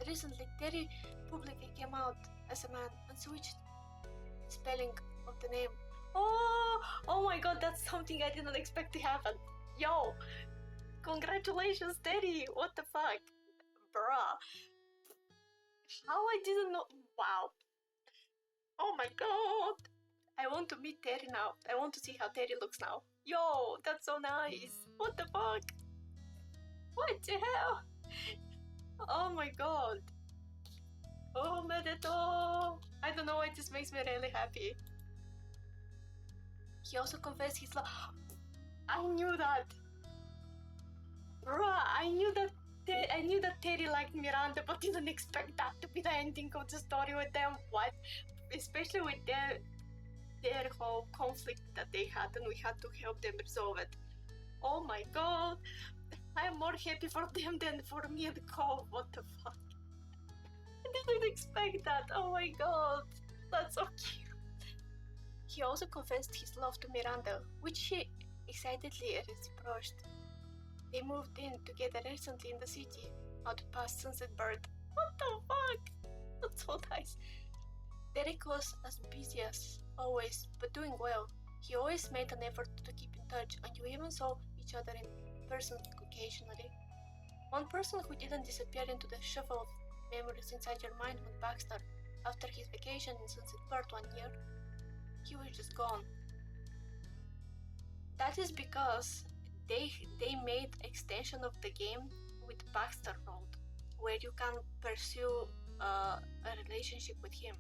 [SPEAKER 1] recently, Terry publicly came out as a man and switched the spelling of the name. Oh my god, that's something I didn't expect to happen. Yo, congratulations, Terry. What the fuck? Bruh. How I didn't know. Wow. Oh my god. I want to meet Terry now. I want to see how Terry looks now. Yo, that's so nice. What the fuck? What the hell? Oh my god. Oh, Medeto. I don't know why this makes me really happy. He also confessed his love. I knew that. Bruh, I knew that Terry liked Miranda, but didn't expect that to be the ending of the story with them. What? Especially with their whole conflict that they had, and we had to help them resolve it. Oh my god. I am more happy for them than for me and Cove. What the fuck? I didn't expect that. Oh my god. That's so cute. He also confessed his love to Miranda, which she excitedly reciprocated. They moved in together recently in the city, out past Sunset Bird. What the fuck? That's so nice. Derek was as busy as always, but doing well. He always made an effort to keep in touch, and you even saw each other in person occasionally. One person who didn't disappear into the shuffle of memories inside your mind was Baxter. After his vacation in Sunset Bird one year, he was just gone. That is because they made extension of the game with Baxter Road, where you can pursue a relationship with him,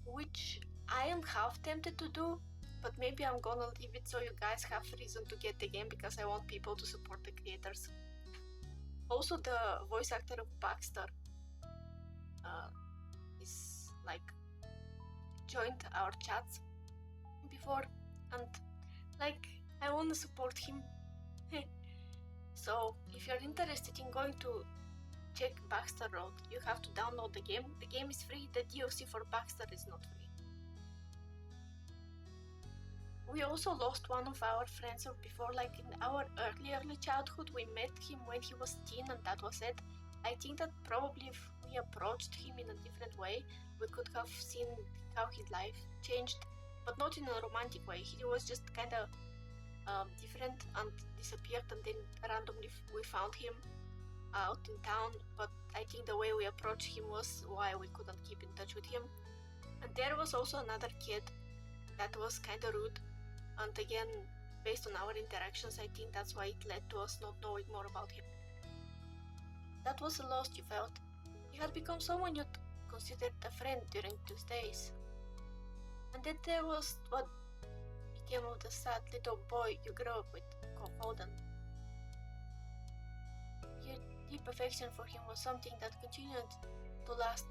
[SPEAKER 1] which I am half tempted to do, but maybe I'm gonna leave it so you guys have reason to get the game, because I want people to support the creators. Also, the voice actor of Baxter is like joined our chats before, and like I want to support him. So if you're interested in going to check Baxter Road, you have to download the game. The game is free. The DLC for Baxter is not free. We also lost one of our friends before, like in our early childhood. We met him when he was teen, and that was it. I think that probably if we approached him in a different way, we could have seen how his life changed, but not in a romantic way. He was just kind of different and disappeared, and then randomly we found him out in town. But I think the way we approached him was why we couldn't keep in touch with him. And there was also another kid that was kind of rude, and again, based on our interactions, I think that's why it led to us not knowing more about him. That was a loss you felt. You had become someone you'd considered a friend during those days. And then there was what became of the sad little boy you grew up with, Cove Holden. Your deep affection for him was something that continued to last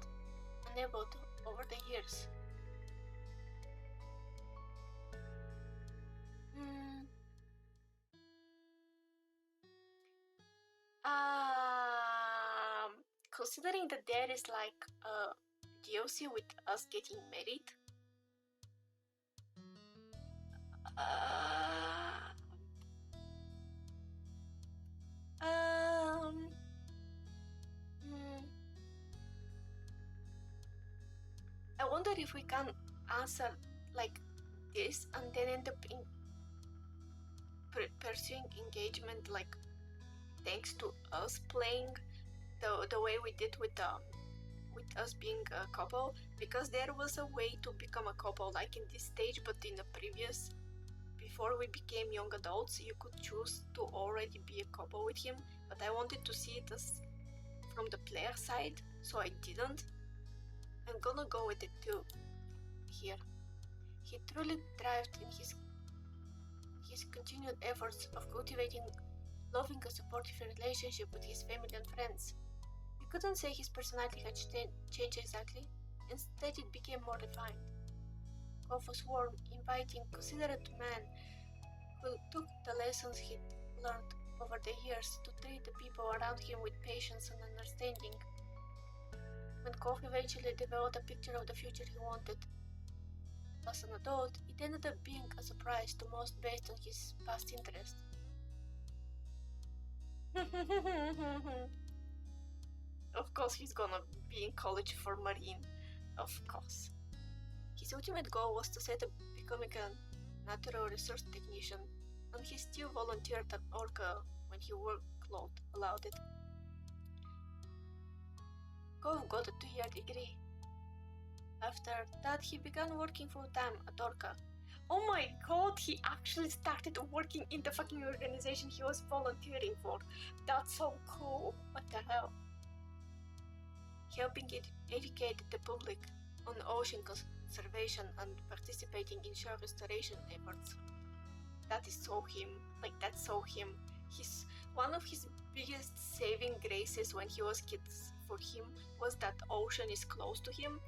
[SPEAKER 1] unevolved over the years. Considering that there is like a DLC with us getting married, I wonder if we can answer like this and then end up in pursuing engagement, like thanks to us playing the way we did with us being a couple, because there was a way to become a couple like in this stage, but in the previous, before we became young adults, you could choose to already be a couple with him, but I wanted to see it as from the player side, so I didn't. I'm gonna go with it too here. He truly thrived in his continued efforts of cultivating loving a supportive relationship with his family and friends. You couldn't say his personality had changed exactly, instead it became more refined. Cove was warm, inviting, considerate man who took the lessons he'd learned over the years to treat the people around him with patience and understanding. When Cove eventually developed a picture of the future he wanted as an adult, it ended up being a surprise to most based on his past interest. Of course he's gonna be in college for Marine, of course. His ultimate goal was to set up becoming a natural resource technician, and he still volunteered at Orca when his workload allowed it. Cove got a 2-year degree. After that, he began working full-time at Orca. Oh my god, he actually started working in the fucking organization he was volunteering for. That's so cool. What the hell? Helping educate the public on ocean conservation and participating in shore restoration efforts. That is so him. Like, that's so him. One of his biggest saving graces when he was kids for him was that ocean is close to him.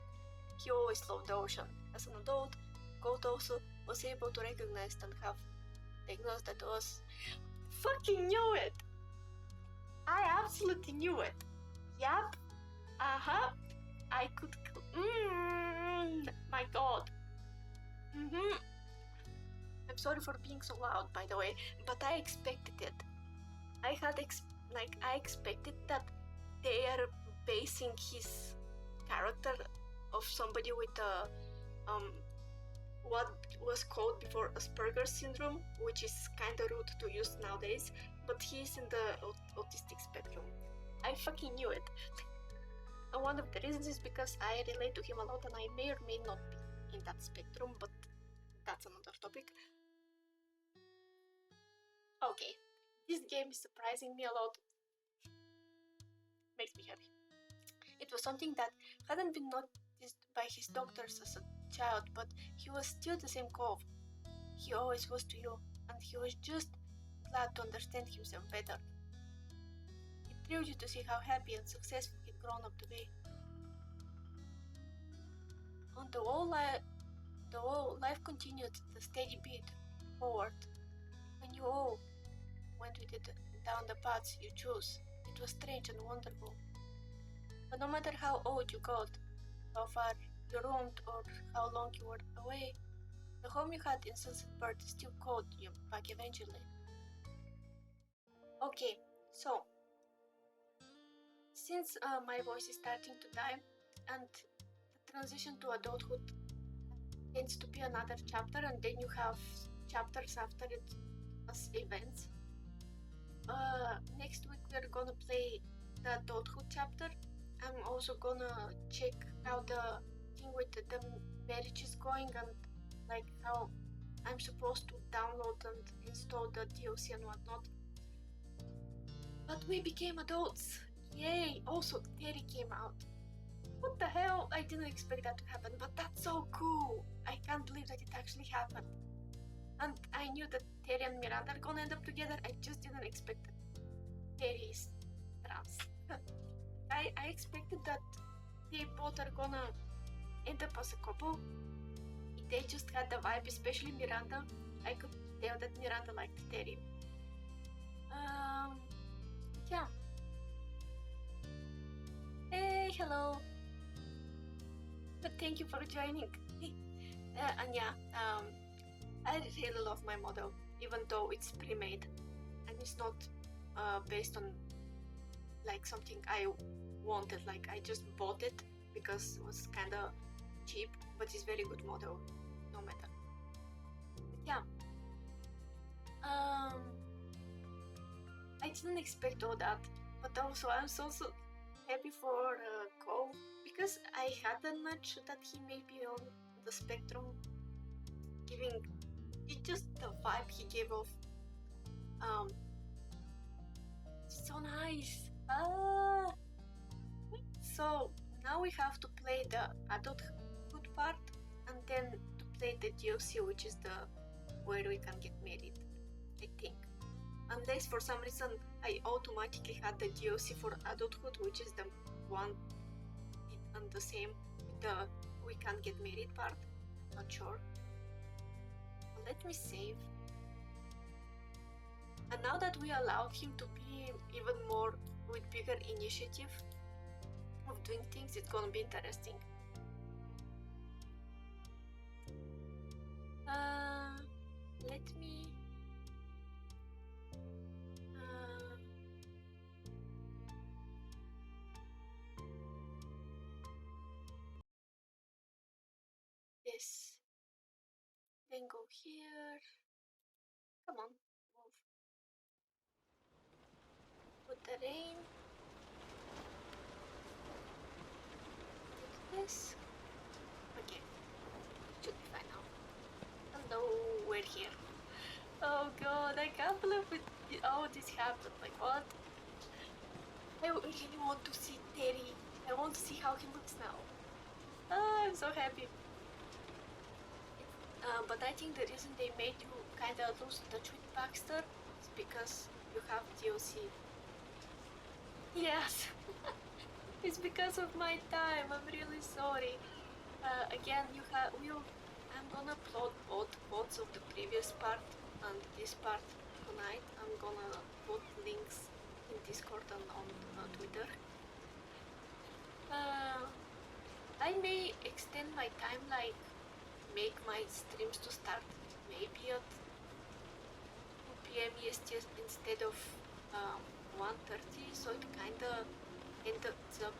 [SPEAKER 1] He always loved the ocean. As an adult, Gold also was able to recognize and have diagnosed that was fucking knew it. I absolutely knew it. Yep. I could. My god. I'm sorry for being so loud, by the way, but I expected it. I expected that they are basing his character of somebody with what was called before Asperger's syndrome, which is kind of rude to use nowadays, but he's in the autistic spectrum. I fucking knew it. And one of the reasons is because I relate to him a lot and I may or may not be in that spectrum, but that's another topic. Okay, this game is surprising me a lot. Makes me happy. It was something that hadn't been noticed by his doctors as a child, but he was still the same Cove. He always was to you, and he was just glad to understand himself better. It thrilled you to see how happy and successful he'd grown up to be. On the whole, life continued the steady beat forward, and you all went with it down the paths you chose. It was strange and wonderful. But no matter how old you got, how far you roamed, or how long you were away, the home you had in Sunset Bird still called you back eventually. Okay, so since my voice is starting to die and the transition to adulthood tends to be another chapter, and then you have chapters after it as events. Next week we're gonna play the adulthood chapter. I'm also gonna check how the thing with the marriage is going and like how I'm supposed to download and install the DLC and whatnot. But we became adults. Yay! Also, Terry came out. What the hell? I didn't expect that to happen, but that's so cool. I can't believe that it actually happened. And I knew that Terry and Miranda are gonna end up together. I just didn't expect that Terry is trans. I expected that they both are gonna end up as a couple. They just had the vibe, especially Miranda. I could tell that Miranda liked Terry. Yeah. Hey, hello. But thank you for joining. And yeah, I really love my model, even though it's pre-made and it's not based on like something I wanted. Like I just bought it because it was kind of cheap, but it's very good model, no matter. But yeah. I didn't expect all that, but also I'm so happy for Cove because I had a nudge that he may be on the spectrum, giving it just the vibe he gave off. It's so nice. So now we have to play the adulthood part and then to play the DLC, which is the where we can get married, I think. Unless for some reason I automatically had the DLC for adulthood, which is the one and the same with the we can't get married part. Not sure. Let me save. And now that we allowed him to be even more with bigger initiative of doing things, it's gonna be interesting. Let me this. Then go here. Come on, move. Put the rain. Take this. Okay, should be fine now. Hello, we're here. Oh god, I can't believe all this happened. Like what? I really want to see Terry. I want to see how he looks now. I'm so happy. But I think the reason they made you kinda lose touch with Baxter is because you have DLC. Yes, it's because of my time. I'm really sorry. Again, I'm gonna upload both of the previous part and this part tonight. I'm gonna put links in Discord and on Twitter. I may extend my time, like make my streams to start maybe at 2 p.m. EST instead of 1:30, so it kinda ends up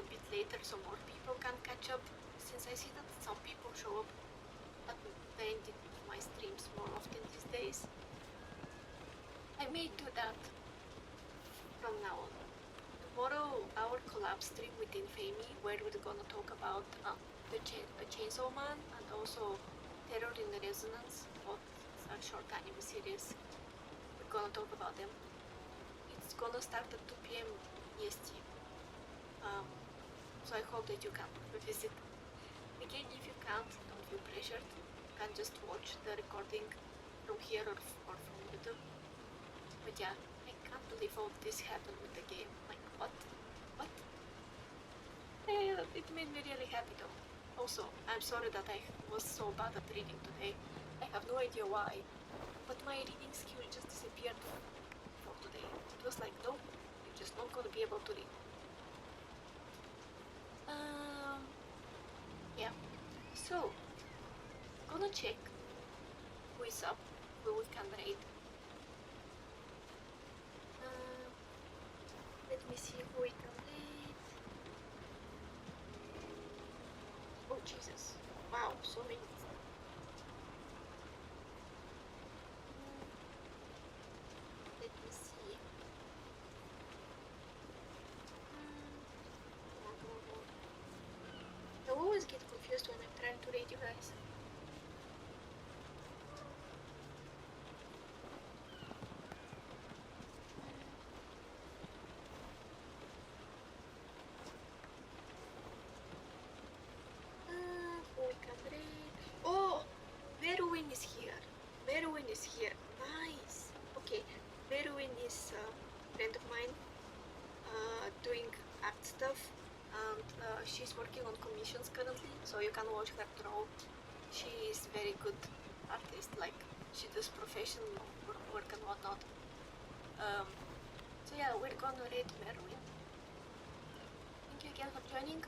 [SPEAKER 1] a bit later so more people can catch up, since I see that some people show up at the end of my streams more often these days. I may do that from now on. Tomorrow our collab stream with Infamy, where we're gonna talk about the Chainsaw Man and also Terror in the Resonance, both are short anime series. We're gonna talk about them. It's gonna start at 2 p.m. EST. So I hope that you can visit. Again, if you can't, don't feel pressured. You can just watch the recording from here or from YouTube. But yeah, I can't believe all this happened with the game. Like, what? What? It made me really happy though. Also, I'm sorry that I was so bad at reading today. I have no idea why. But my reading skill just disappeared for today. It was like, no, you're just not gonna be able to read. Yeah. So, gonna check who is up, who we can raid. Let me see who we can raid. Jesus. Wow, so many. Let me see. Come on, come on, come on. I always get confused when I'm trying to read you guys. Who we can read? Oh, Meruin is here. Meruin is here. Nice. Okay, Meruin is a friend of mine doing act stuff, and she's working on commissions currently, so you can watch her draw. She is very good artist, like she does professional work and whatnot. So yeah, we're gonna read Meruin. Thank you again for joining.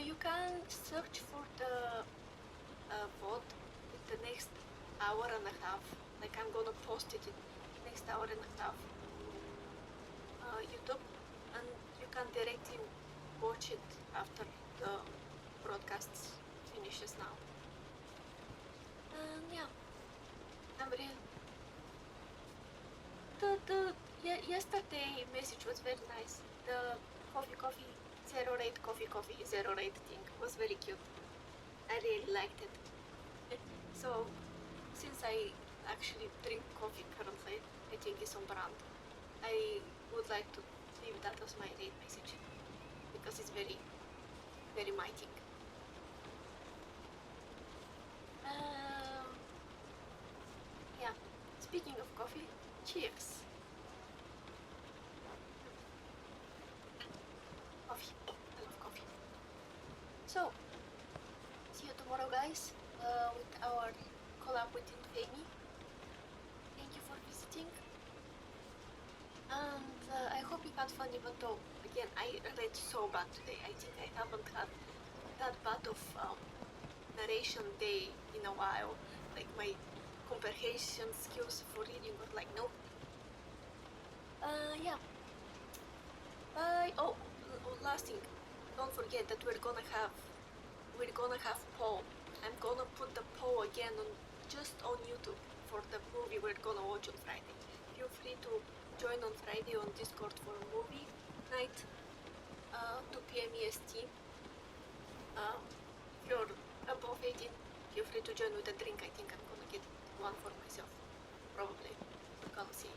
[SPEAKER 1] You can search for the Vod in the next hour and a half. Like I'm gonna post it in next hour and a half. YouTube, and you can directly watch it after the broadcast finishes now. And yeah, I'm real. Yesterday message was very nice. The coffee, zero rate coffee, zero rate thing was very cute. I really liked it. So, since I actually drink coffee currently, I think it's on brand. I would like to leave that as my rate message because it's very, very mighty. Yeah, speaking of coffee, cheers. Coffee, I love coffee. So, see you tomorrow, guys, with our collab with Infamy. Thank you for visiting. And I hope you had fun, even though, again, I read so bad today. I think I haven't had that bad of narration day in a while. Like, my comprehension skills for reading were like, nope. Yeah. Bye. Oh, last thing. Don't forget that we're gonna have poll. I'm gonna put the poll again just on YouTube for the movie we're gonna watch on Friday. Feel free to join on Friday on Discord for a movie night, 2 p.m. EST. If you're above 18, feel free to join with a drink. I think I'm gonna get one for myself, probably. We're gonna see.